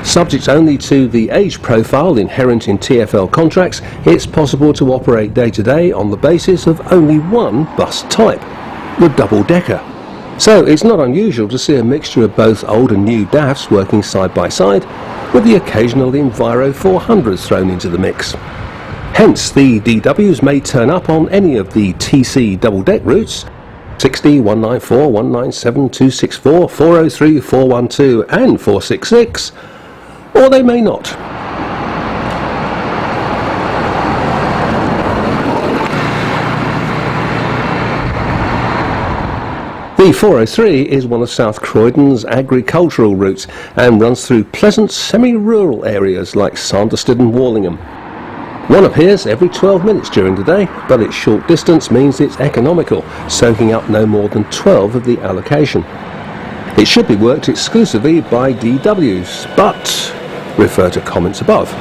Subject only to the age profile inherent in TfL contracts, it's possible to operate day-to-day on the basis of only one bus type, the double-decker. So it's not unusual to see a mixture of both old and new DAFs working side by side, with the occasional Enviro 400s thrown into the mix. Hence, the DWs may turn up on any of the TC double-deck routes, 60, 194, 197, 264, 403, 412 and 466, or they may not. The 403 is one of South Croydon's agricultural routes and runs through pleasant semi-rural areas like Sanderstead and Warlingham. One appears every 12 minutes during the day, but its short distance means it's economical, soaking up no more than 12 of the allocation. It should be worked exclusively by DWs, but refer to comments above.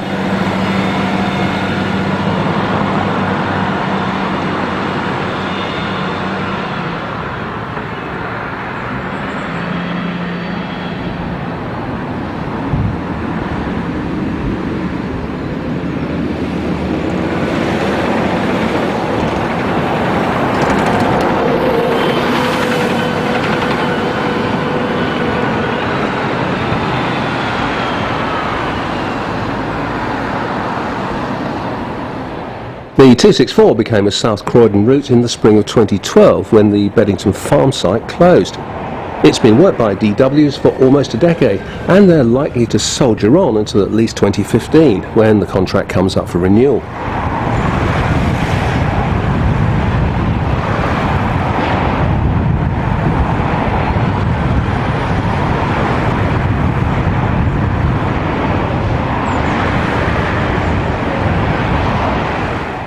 The 264 became a South Croydon route in the spring of 2012 when the Beddington Farm site closed. It's been worked by DWs for almost a decade, and they're likely to soldier on until at least 2015 when the contract comes up for renewal.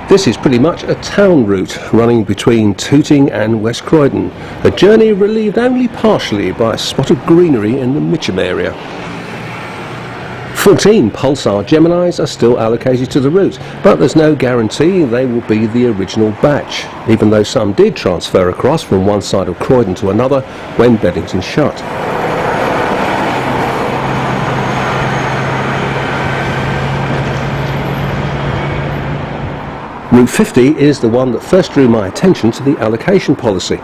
This is pretty much a town route running between Tooting and West Croydon, a journey relieved only partially by a spot of greenery in the Mitcham area. 14 Pulsar Geminis are still allocated to the route, but there's no guarantee they will be the original batch, even though some did transfer across from one side of Croydon to another when Beddington shut. Route 50 is the one that first drew my attention to the allocation policy.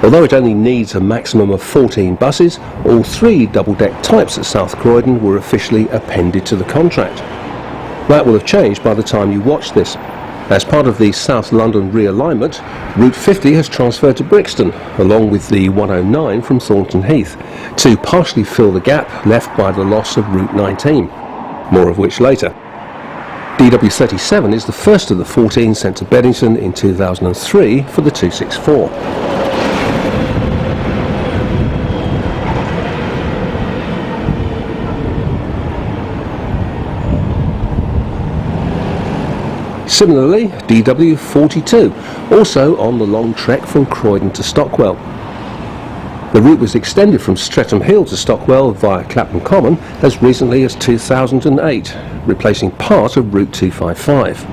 Although it only needs a maximum of 14 buses, all 3 double-deck types at South Croydon were officially appended to the contract. That will have changed by the time you watch this. As part of the South London realignment, Route 50 has transferred to Brixton, along with the 109 from Thornton Heath, to partially fill the gap left by the loss of Route 19, more of which later. DW37 is the first of the 14 sent to Beddington in 2003 for the 264. Similarly, DW42, also on the long trek from Croydon to Stockwell. The route was extended from Streatham Hill to Stockwell via Clapham Common as recently as 2008, replacing part of Route 255.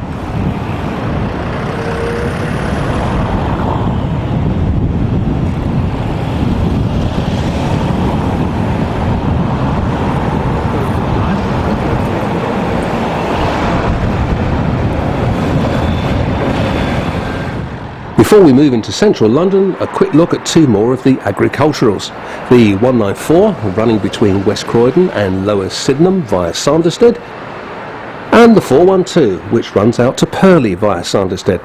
Before we move into central London, a quick look at 2 more of the agriculturals. The 194, running between West Croydon and Lower Sydenham via Sanderstead, and the 412, which runs out to Purley via Sanderstead.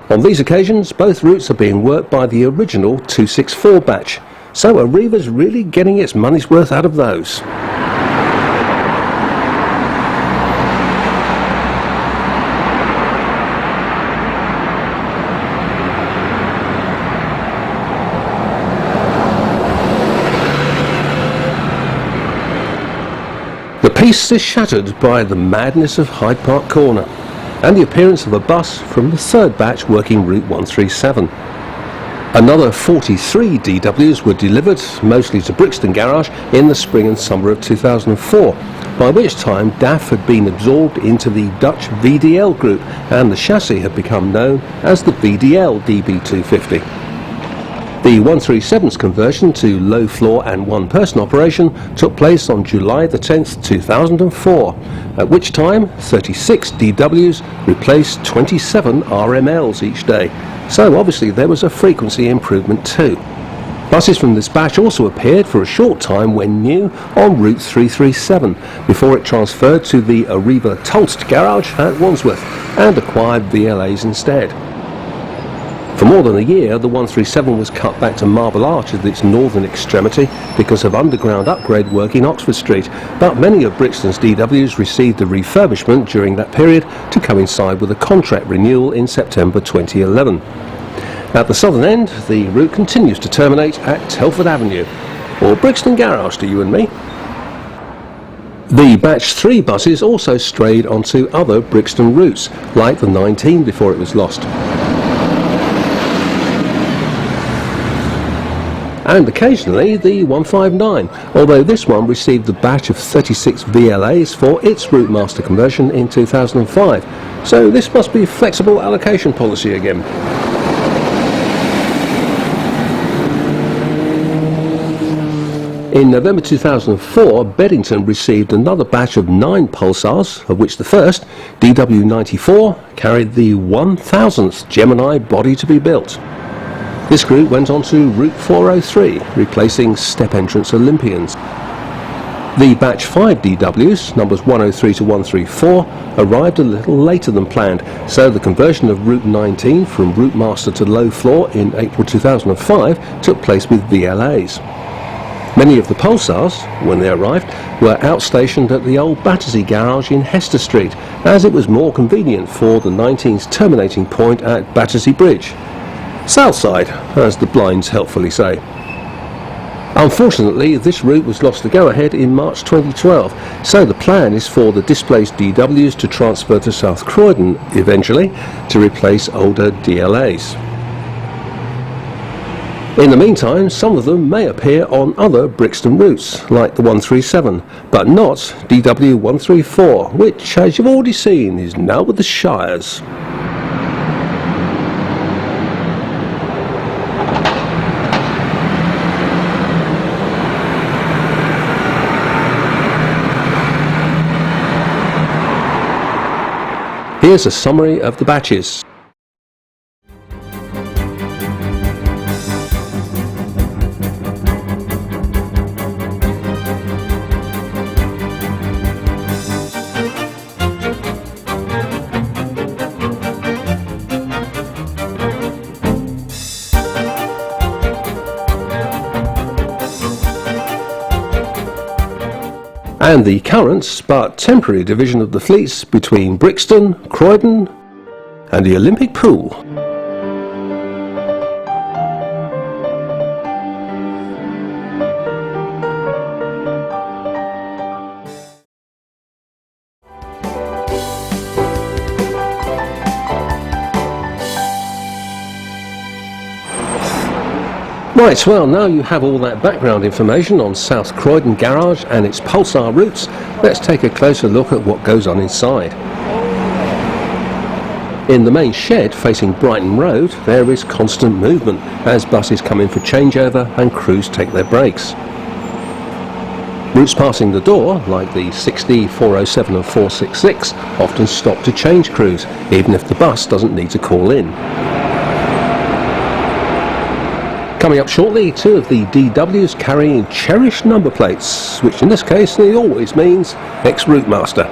On these occasions, both routes are being worked by the original 264 batch, so Arriva's really getting its money's worth out of those. The peace is shattered by the madness of Hyde Park Corner and the appearance of a bus from the 3rd batch working Route 137. Another 43 DWs were delivered, mostly to Brixton Garage, in the spring and summer of 2004, by which time DAF had been absorbed into the Dutch VDL group and the chassis had become known as the VDL DB250. The 137's conversion to low floor and one-person operation took place on July the 10th, 2004, at which time 36 DWs replaced 27 RMLs each day, so obviously there was a frequency improvement too. Buses from this batch also appeared for a short time when new on Route 337, before it transferred to the Arriva Tulst garage at Wandsworth and acquired VLAs instead. For more than a year, the 137 was cut back to Marble Arch at its northern extremity because of underground upgrade work in Oxford Street, but many of Brixton's DWs received a refurbishment during that period to coincide with a contract renewal in September 2011. At the southern end, the route continues to terminate at Telford Avenue, or Brixton Garage to you and me. The Batch 3 buses also strayed onto other Brixton routes, like the 19 before it was lost. And occasionally the 159, although this one received the batch of 36 VLAs for its route master conversion in 2005, so this must be flexible allocation policy again. In November 2004, Beddington received another batch of 9 Pulsars, of which the first, DW94, carried the 1000th Gemini body to be built. This group went on to Route 403, replacing step entrance Olympians. The Batch 5 DWs, numbers 103 to 134, arrived a little later than planned, so the conversion of Route 19 from Route Master to low floor in April 2005 took place with VLAs. Many of the Pulsars, when they arrived, were outstationed at the old Battersea garage in Hester Street, as it was more convenient for the 19's terminating point at Battersea Bridge. Southside, as the blinds helpfully say. Unfortunately, this route was lost to go-ahead in March 2012, so the plan is for the displaced DWs to transfer to South Croydon eventually to replace older DLAs. In the meantime, some of them may appear on other Brixton routes, like the 137, but not DW 134, which, as you've already seen, is now with the Shires. Here's a summary of the batches. And the current but temporary division of the fleets between Brixton, Croydon and the Olympic Pool. Right, well, now you have all that background information on South Croydon Garage and its Pulsar routes, let's take a closer look at what goes on inside. In the main shed facing Brighton Road, there is constant movement as buses come in for changeover and crews take their breaks. Routes passing the door, like the 6D, 407 and 466, often stop to change crews, even if the bus doesn't need to call in. Coming up shortly, two of the DWs carrying cherished number plates, which in this case always means ex-route master.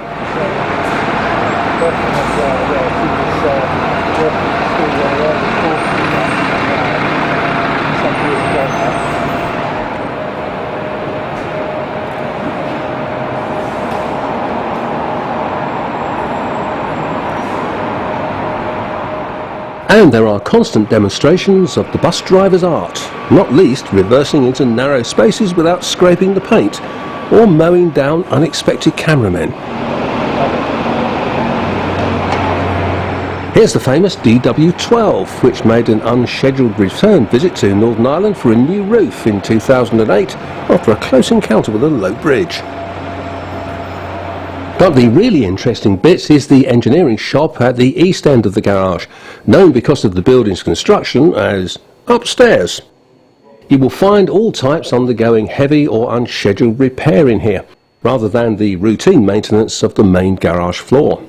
And there are constant demonstrations of the bus driver's art, not least reversing into narrow spaces without scraping the paint, or mowing down unexpected cameramen. Here's the famous DW12, which made an unscheduled return visit to Northern Ireland for a new roof in 2008 after a close encounter with a low bridge. But the really interesting bit is the engineering shop at the east end of the garage, known because of the building's construction as upstairs. You will find all types undergoing heavy or unscheduled repair in here, rather than the routine maintenance of the main garage floor.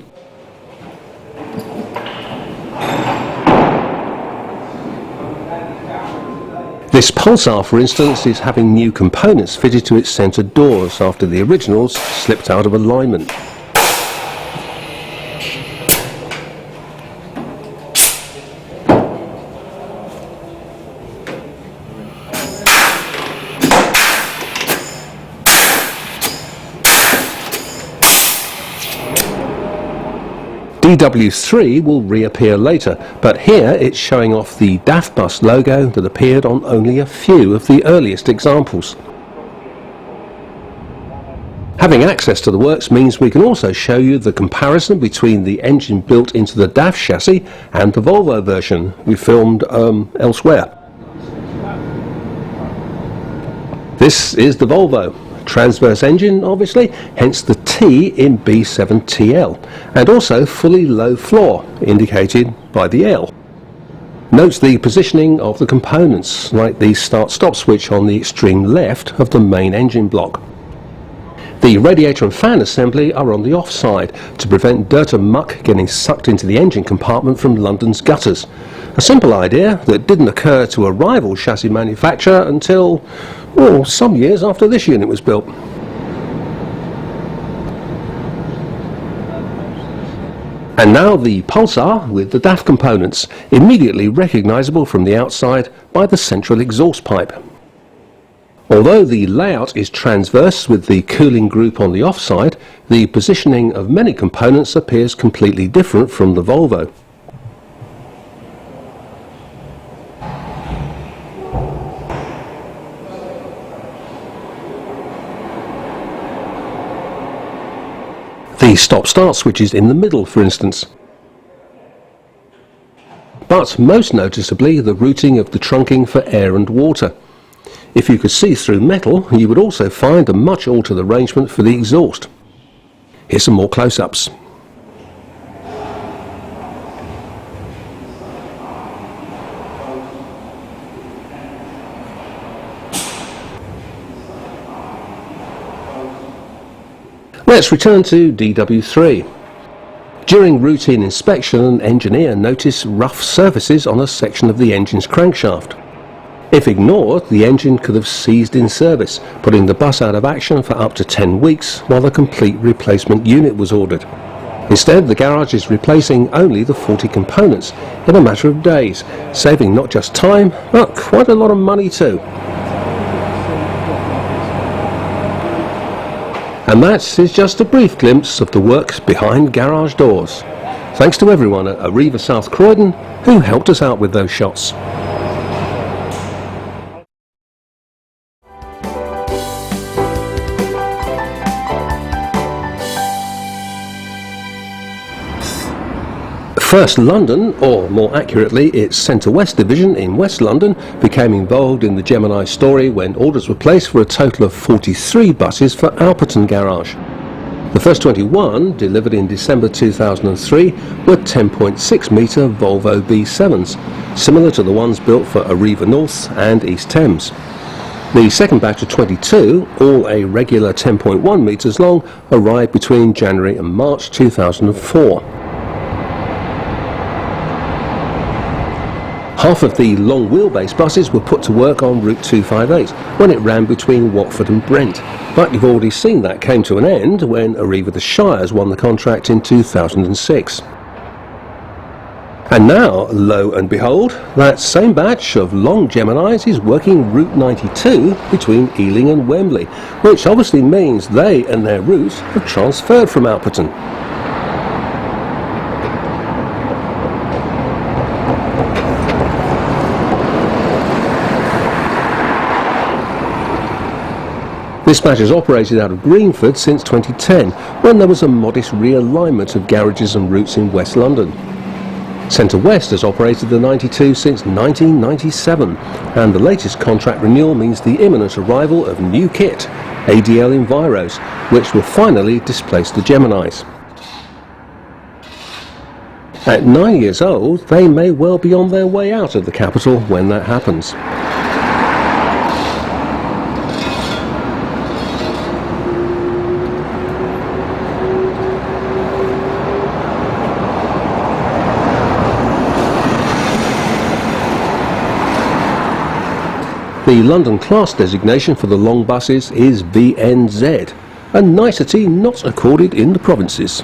This Pulsar, for instance, is having new components fitted to its centre doors after the originals slipped out of alignment. DW3 will reappear later, but here it's showing off the Bus logo that appeared on only a few of the earliest examples. Having access to the works means we can also show you the comparison between the engine built into the DAF chassis and the Volvo version we filmed elsewhere. This is the Volvo. Transverse engine, obviously, hence the T in B7TL, and also fully low floor, indicated by the L. Note the positioning of the components, like the start-stop switch on the extreme left of the main engine block. The radiator and fan assembly are on the offside to prevent dirt and muck getting sucked into the engine compartment from London's gutters. A simple idea that didn't occur to a rival chassis manufacturer until, well, some years after this unit was built. And now the Pulsar with the DAF components, immediately recognisable from the outside by the central exhaust pipe. Although the layout is transverse with the cooling group on the offside, the positioning of many components appears completely different from the Volvo. The stop-start switch is in the middle, for instance. But most noticeably the routing of the trunking for air and water. If you could see through metal, you would also find a much altered arrangement for the exhaust. Here's some more close-ups. Let's return to DW3. During routine inspection, an engineer noticed rough surfaces on a section of the engine's crankshaft. If ignored, the engine could have seized in service, putting the bus out of action for up to 10 weeks while a complete replacement unit was ordered. Instead, the garage is replacing only the faulty components in a matter of days, saving not just time, but quite a lot of money too. And that is just a brief glimpse of the work behind garage doors. Thanks to everyone at Arriva South Croydon who helped us out with those shots. First London, or more accurately its Centre West division in West London, became involved in the Gemini story when orders were placed for a total of 43 buses for Alperton Garage. The first 21, delivered in December 2003, were 10.6 metre Volvo B7s, similar to the ones built for Arriva North and East Thames. The second batch of 22, all a regular 10.1 metres long, arrived between January and March 2004. Half of the long wheelbase buses were put to work on Route 258 when it ran between Watford and Brent, but you've already seen that came to an end when Arriva the Shires won the contract in 2006. And now, lo and behold, that same batch of long Geminis is working Route 92 between Ealing and Wembley, which obviously means they and their route have transferred from Alperton. This batch has operated out of Greenford since 2010, when there was a modest realignment of garages and routes in West London. Centre West has operated the 92 since 1997, and the latest contract renewal means the imminent arrival of new kit, ADL Enviros, which will finally displace the Geminis. At 9 years old, they may well be on their way out of the capital when that happens. The London class designation for the long buses is VNZ, a nicety not accorded in the provinces.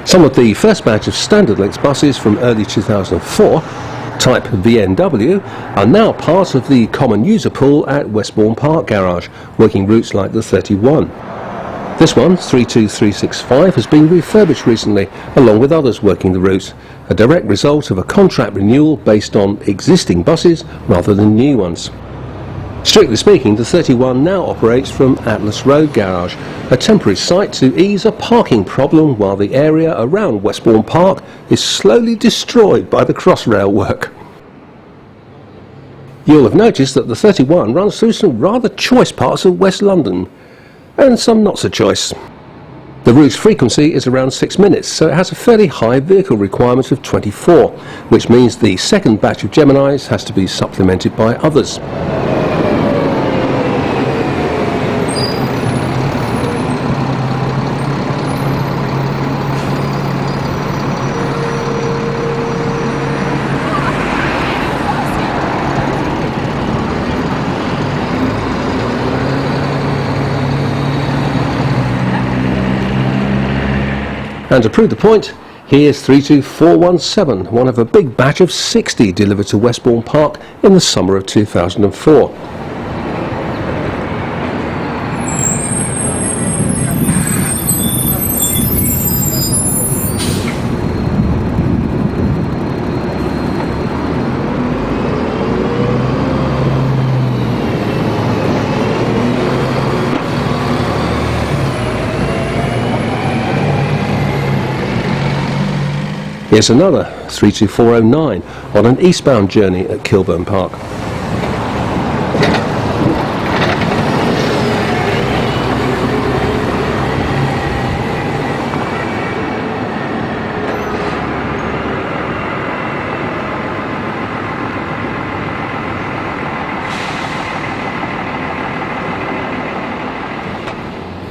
Some of the first batch of standard length buses from early 2004, type VNW, are now part of the common user pool at Westbourne Park Garage, working routes like the 31. This one, 32365, has been refurbished recently, along with others working the route, a direct result of a contract renewal based on existing buses rather than new ones. Strictly speaking, the 31 now operates from Atlas Road Garage, a temporary site to ease a parking problem while the area around Westbourne Park is slowly destroyed by the Crossrail work. You'll have noticed that the 31 runs through some rather choice parts of West London, and some not so choice. The route's frequency is around 6 minutes, so it has a fairly high vehicle requirement of 24, which means the second batch of Geminis has to be supplemented by others. And to prove the point, here's 32417, one of a big batch of 60 delivered to Westbourne Park in the summer of 2004. Here's another 32409 on an eastbound journey at Kilburn Park.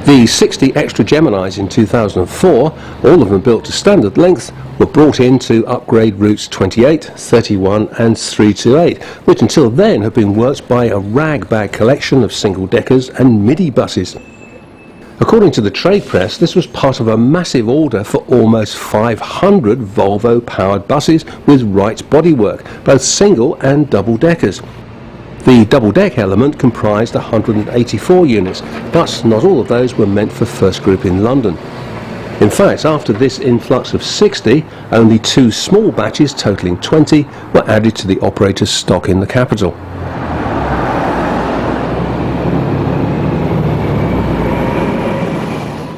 The 60 extra Geminis in 2004, all of them built to standard length, were brought in to upgrade routes 28, 31 and 328, which until then had been worked by a rag-bag collection of single-deckers and midi buses. According to the trade press, this was part of a massive order for almost 500 Volvo-powered buses with Wright bodywork, both single and double-deckers. The double-deck element comprised 184 units, but not all of those were meant for First Group in London. In fact, after this influx of 60, only 2 small batches totalling 20 were added to the operator's stock in the capital.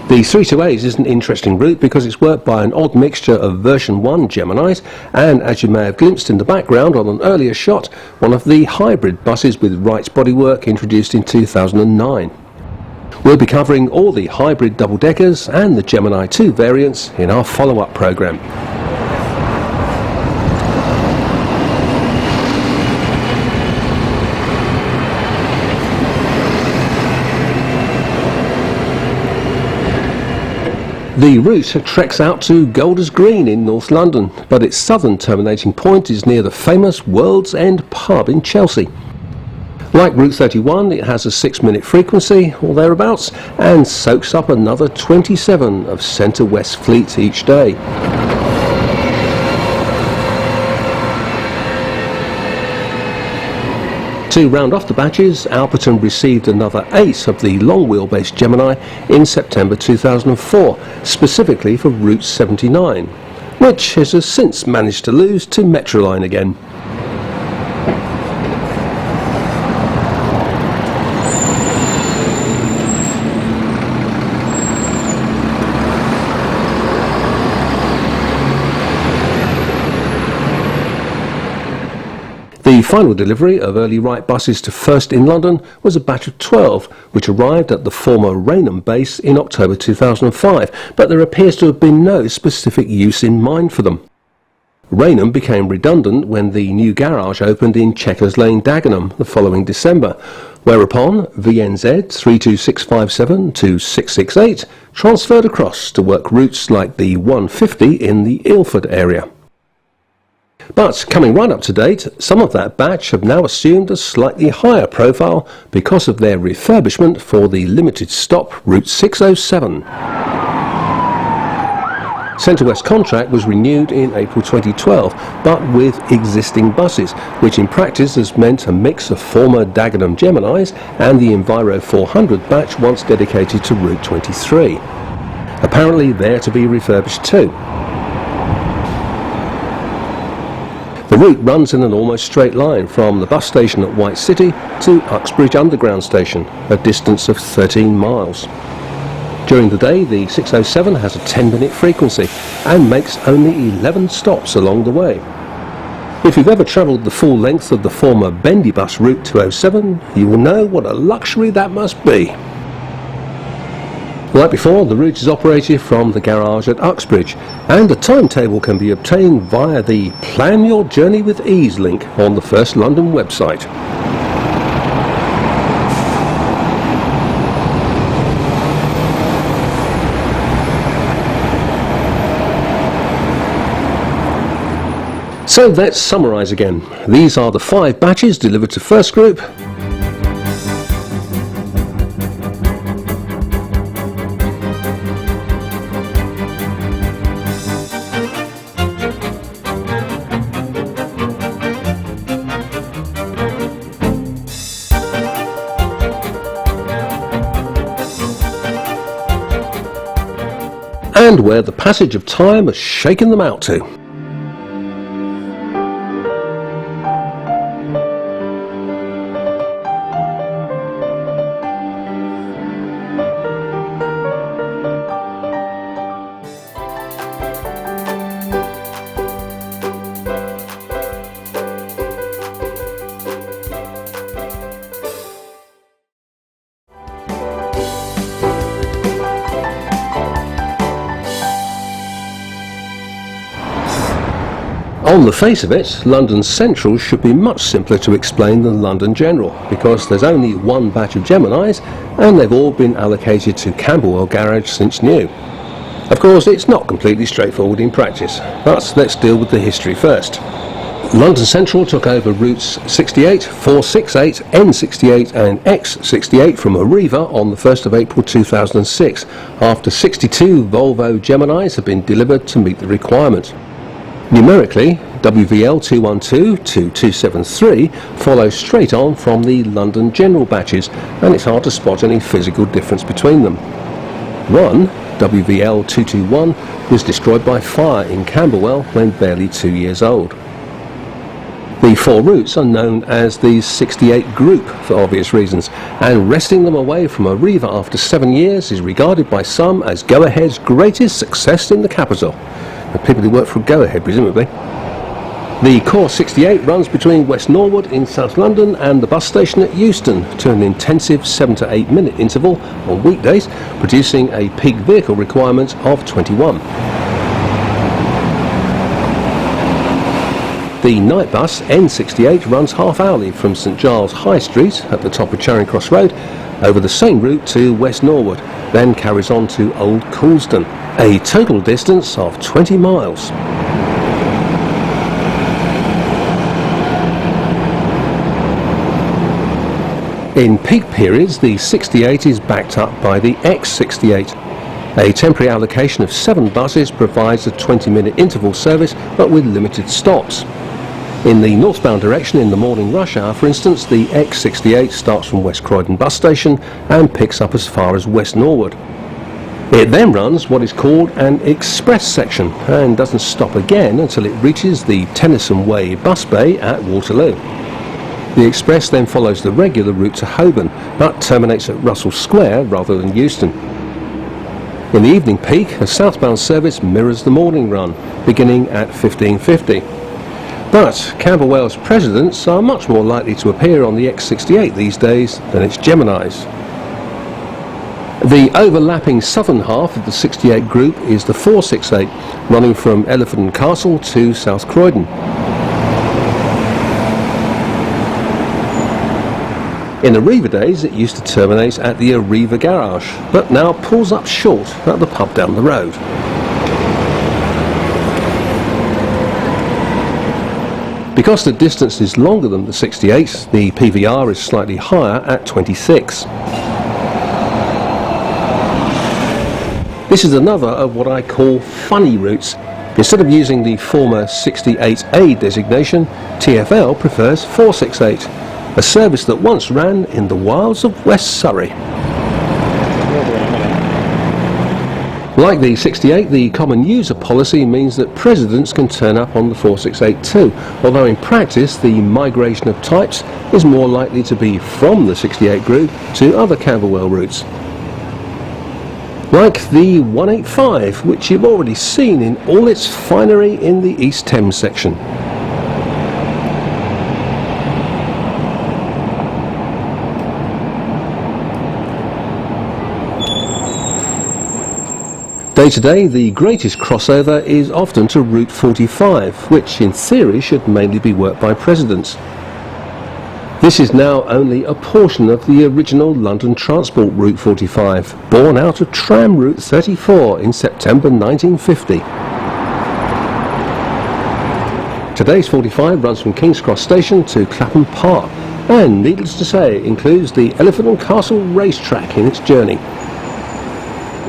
The 328 is an interesting route because it's worked by an odd mixture of version 1 Geminis and, as you may have glimpsed in the background on an earlier shot, one of the hybrid buses with Wright's bodywork introduced in 2009. We'll be covering all the hybrid double-deckers and the Gemini 2 variants in our follow-up programme. The route treks out to Golders Green in North London, but its southern terminating point is near the famous World's End pub in Chelsea. Like Route 31, it has a 6-minute frequency, or thereabouts, and soaks up another 27 of centre-west fleet each day. To round off the batches, Alperton received another 8 of the long wheelbase Gemini in September 2004, specifically for Route 79, which it has since managed to lose to Metroline again. The final delivery of early Wright buses to First in London was a batch of 12, which arrived at the former Rainham base in October 2005, but there appears to have been no specific use in mind for them. Rainham became redundant when the new garage opened in Checkers Lane, Dagenham, the following December, whereupon VNZ 32657 to 668 transferred across to work routes like the 150 in the Ilford area. But coming right up to date, some of that batch have now assumed a slightly higher profile because of their refurbishment for the limited stop Route 607. Centre West contract was renewed in April 2012, but with existing buses, which in practice has meant a mix of former Dagenham Geminis and the Enviro 400 batch once dedicated to Route 23. Apparently they're to be refurbished too. The route runs in an almost straight line from the bus station at White City to Uxbridge Underground Station, a distance of 13 miles. During the day, the 607 has a 10-minute frequency and makes only 11 stops along the way. If you've ever travelled the full length of the former Bendibus Route 207, you will know what a luxury that must be. Like before, the route is operated from the garage at Uxbridge, and a timetable can be obtained via the Plan Your Journey with Ease link on the First London website. So let's summarise again. These are the 5 batches delivered to First Group. And where the passage of time has shaken them out to. On the face of it, London Central should be much simpler to explain than London General, because there's only one batch of Geminis and they've all been allocated to Camberwell Garage since new. Of course, it's not completely straightforward in practice, but let's deal with the history first. London Central took over routes 68, 468, N68 and X68 from Arriva on the 1st of April 2006, after 62 Volvo Geminis had been delivered to meet the requirement. Numerically, WVL 212 to 273 follows straight on from the London General batches, and it's hard to spot any physical difference between them. One, WVL 221, was destroyed by fire in Camberwell when barely 2 years old. The four routes are known as the 68 group for obvious reasons, and wresting them away from Arriva after 7 years is regarded by some as Go-Ahead's greatest success in the capital. The people who work for Go-Ahead, presumably. The core 68 runs between West Norwood in South London and the bus station at Euston to an intensive 7 to 8 minute interval on weekdays, producing a peak vehicle requirement of 21. The night bus N68 runs half-hourly from St Giles High Street at the top of Charing Cross Road over the same route to West Norwood, then carries on to Old Coulsdon, a total distance of 20 miles. In peak periods, the 68 is backed up by the X68. A temporary allocation of 7 buses provides a 20-minute interval service, but with limited stops. In the northbound direction in the morning rush hour, for instance, the X68 starts from West Croydon bus station and picks up as far as West Norwood. It then runs what is called an express section and doesn't stop again until it reaches the Tennyson Way bus bay at Waterloo. The express then follows the regular route to Holborn, but terminates at Russell Square rather than Euston. In the evening peak, a southbound service mirrors the morning run, beginning at 15:50. But Camberwell's presidents are much more likely to appear on the X68 these days than its Geminis. The overlapping southern half of the 68 group is the 468, running from Elephant and Castle to South Croydon. In Arriva days, it used to terminate at the Arriva garage, but now pulls up short at the pub down the road. Because the distance is longer than the 68, the PVR is slightly higher at 26. This is another of what I call funny routes. Instead of using the former 68A designation, TfL prefers 468, a service that once ran in the wilds of West Surrey. Like the 68, the common user policy means that presidents can turn up on the 468 too, although in practice the migration of types is more likely to be from the 68 group to other Camberwell routes. Like the 185, which you've already seen in all its finery in the East Thames section. Day to day, the greatest crossover is often to Route 45, which in theory should mainly be worked by presidents. This is now only a portion of the original London Transport Route 45, born out of Tram Route 34 in September 1950. Today's 45 runs from King's Cross Station to Clapham Park, and needless to say, includes the Elephant and Castle racetrack in its journey.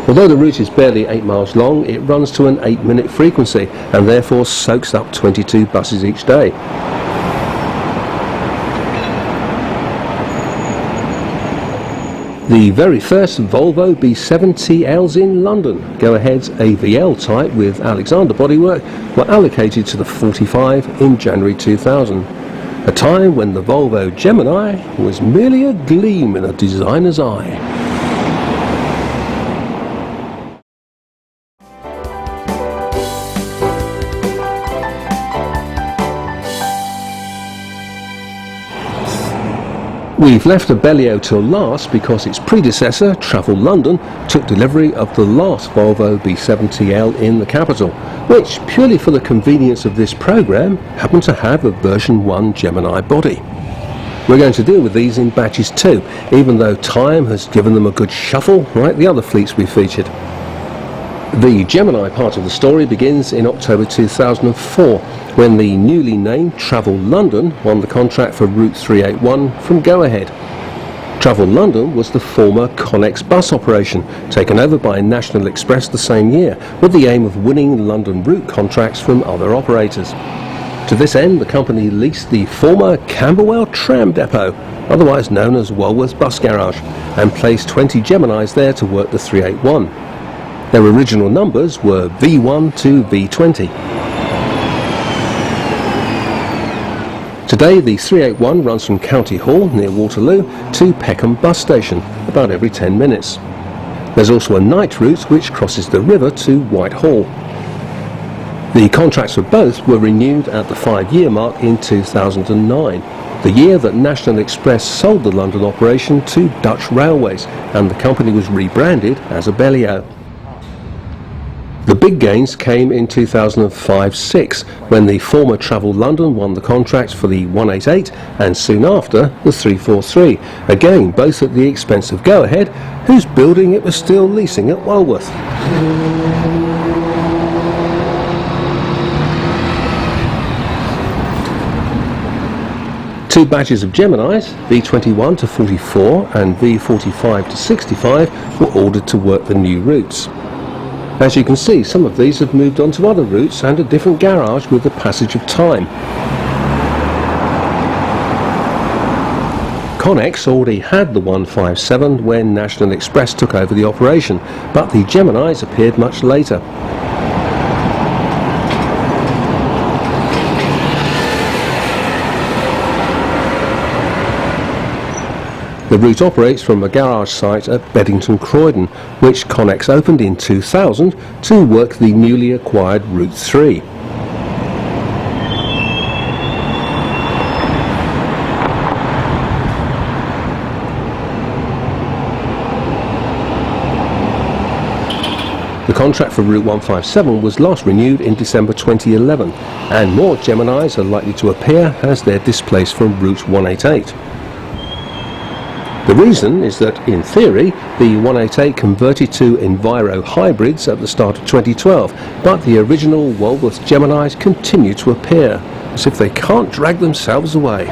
Although the route is barely 8 miles long, it runs to an 8-minute frequency and therefore soaks up 22 buses each day. The very first Volvo B7TLs in London, Go-Ahead's AVL type with Alexander bodywork, were allocated to the 45 in January 2000, a time when the Volvo Gemini was merely a gleam in a designer's eye. We've left Abellio till last because its predecessor, Travel London, took delivery of the last Volvo B7TL in the capital, which, purely for the convenience of this programme, happened to have a version 1 Gemini body. We're going to deal with these in batches too, even though time has given them a good shuffle like the other fleets we featured. The Gemini part of the story begins in October 2004, when the newly named Travel London won the contract for Route 381 from Go Ahead. Travel London was the former Connex bus operation, taken over by National Express the same year, with the aim of winning London route contracts from other operators. To this end, the company leased the former Camberwell Tram Depot, otherwise known as Walworth Bus Garage, and placed 20 Geminis there to work the 381. Their original numbers were V1 to V20. Today the 381 runs from County Hall near Waterloo to Peckham bus station about every 10 minutes. There's also a night route which crosses the river to Whitehall. The contracts for both were renewed at the 5-year mark in 2009, the year that National Express sold the London operation to Dutch Railways and the company was rebranded as Abellio. The big gains came in 2005-06, when the former Travel London won the contract for the 188 and soon after the 343, again both at the expense of Go Ahead, whose building it was still leasing at Walworth. Two batches of Geminis, V21 to 44 and V45 to 65, were ordered to work the new routes. As you can see, some of these have moved on to other routes and a different garage with the passage of time. Connex already had the 157 when National Express took over the operation, but the Geminis appeared much later. The route operates from a garage site at Beddington Croydon, which Connex opened in 2000 to work the newly acquired Route 3. The contract for Route 157 was last renewed in December 2011, and more Geminis are likely to appear as they're displaced from Route 188. The reason is that, in theory, the 188 converted to Enviro hybrids at the start of 2012, but the original Walworth Geminis continue to appear, as if they can't drag themselves away.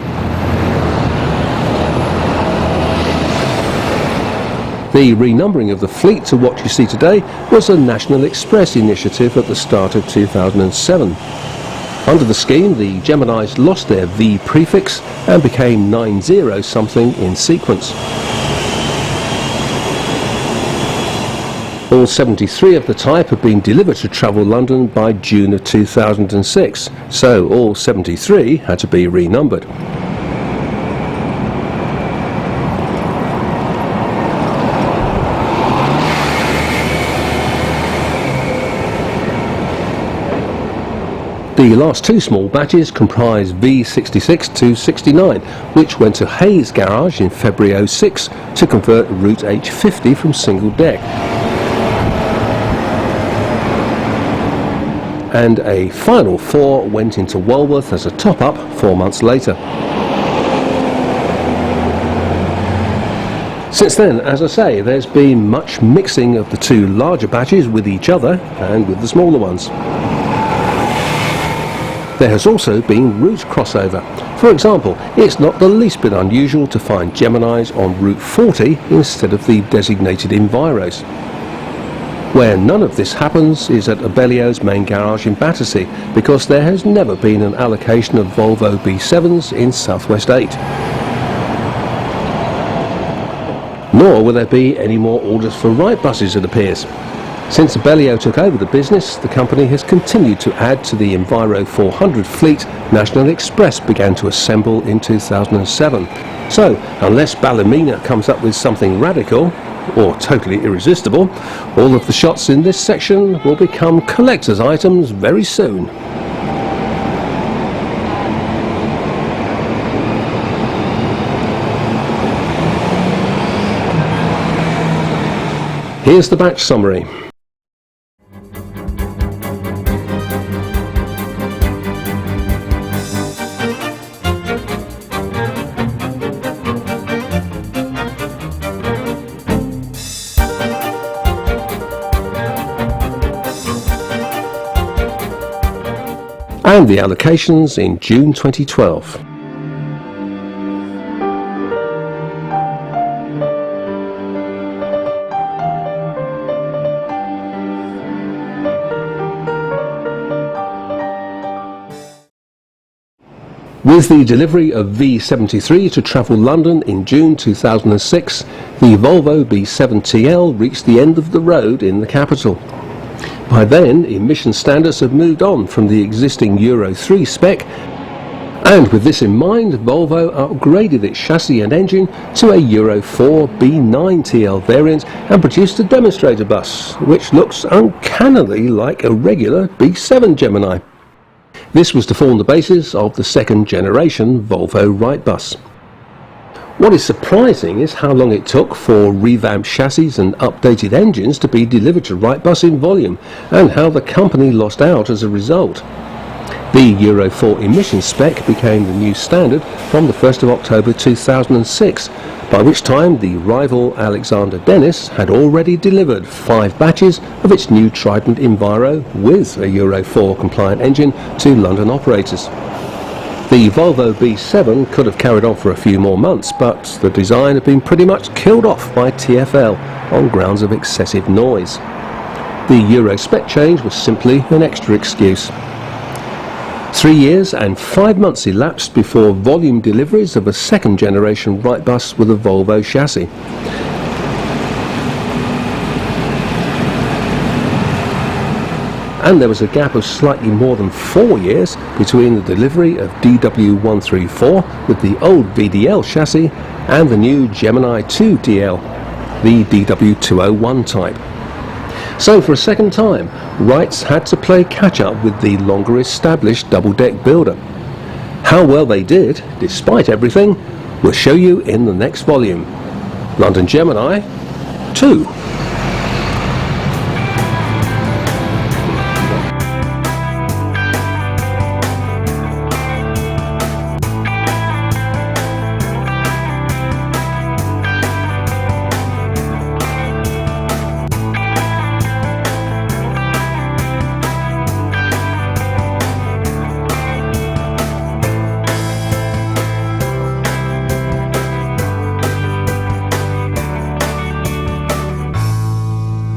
The renumbering of the fleet to what you see today was a National Express initiative at the start of 2007. Under the scheme, the Geminis lost their V prefix and became 90-something in sequence. All 73 of the type had been delivered to Travel London by June of 2006, so all 73 had to be renumbered. The last two small batches comprise V66 to 69, which went to Hayes Garage in February 06 to convert Route H50 from single deck. And a final 4 went into Walworth as a top-up 4 months later. Since then, as I say, there's been much mixing of the two larger batches with each other and with the smaller ones. There has also been route crossover. For example, it's not the least bit unusual to find Geminis on Route 40 instead of the designated Enviros. Where none of this happens is at Abellio's main garage in Battersea, because there has never been an allocation of Volvo B7s in Southwest 8. Nor will there be any more orders for Wrightbuses, it appears. Since Abellio took over the business, the company has continued to add to the Enviro 400 fleet National Express began to assemble in 2007. So, unless Ballymena comes up with something radical, or totally irresistible, all of the shots in this section will become collector's items very soon. Here's the batch summary. And the allocations in June 2012. With the delivery of V73 to Travel London in June 2006, the Volvo B7TL reached the end of the road in the capital. By then, emission standards have moved on from the existing Euro 3 spec, and with this in mind, Volvo upgraded its chassis and engine to a Euro 4 B9TL variant and produced a demonstrator bus, which looks uncannily like a regular B7 Gemini. This was to form the basis of the second generation Volvo Wrightbus. What is surprising is how long it took for revamped chassis and updated engines to be delivered to Wrightbus in volume, and how the company lost out as a result. The Euro 4 emission spec became the new standard from the 1st of October 2006, by which time the rival Alexander Dennis had already delivered 5 batches of its new Trident Enviro with a Euro 4 compliant engine to London operators. The Volvo B7 could have carried on for a few more months, but the design had been pretty much killed off by TfL on grounds of excessive noise. The Euro spec change was simply an extra excuse. 3 years and 5 months elapsed before volume deliveries of a second generation Wrightbus with a Volvo chassis. And there was a gap of slightly more than 4 years between the delivery of DW134 with the old VDL chassis and the new Gemini 2DL, the DW201 type. So for a second time, Wrights had to play catch-up with the longer established double-deck builder. How well they did, despite everything, we'll show you in the next volume. London Gemini 2.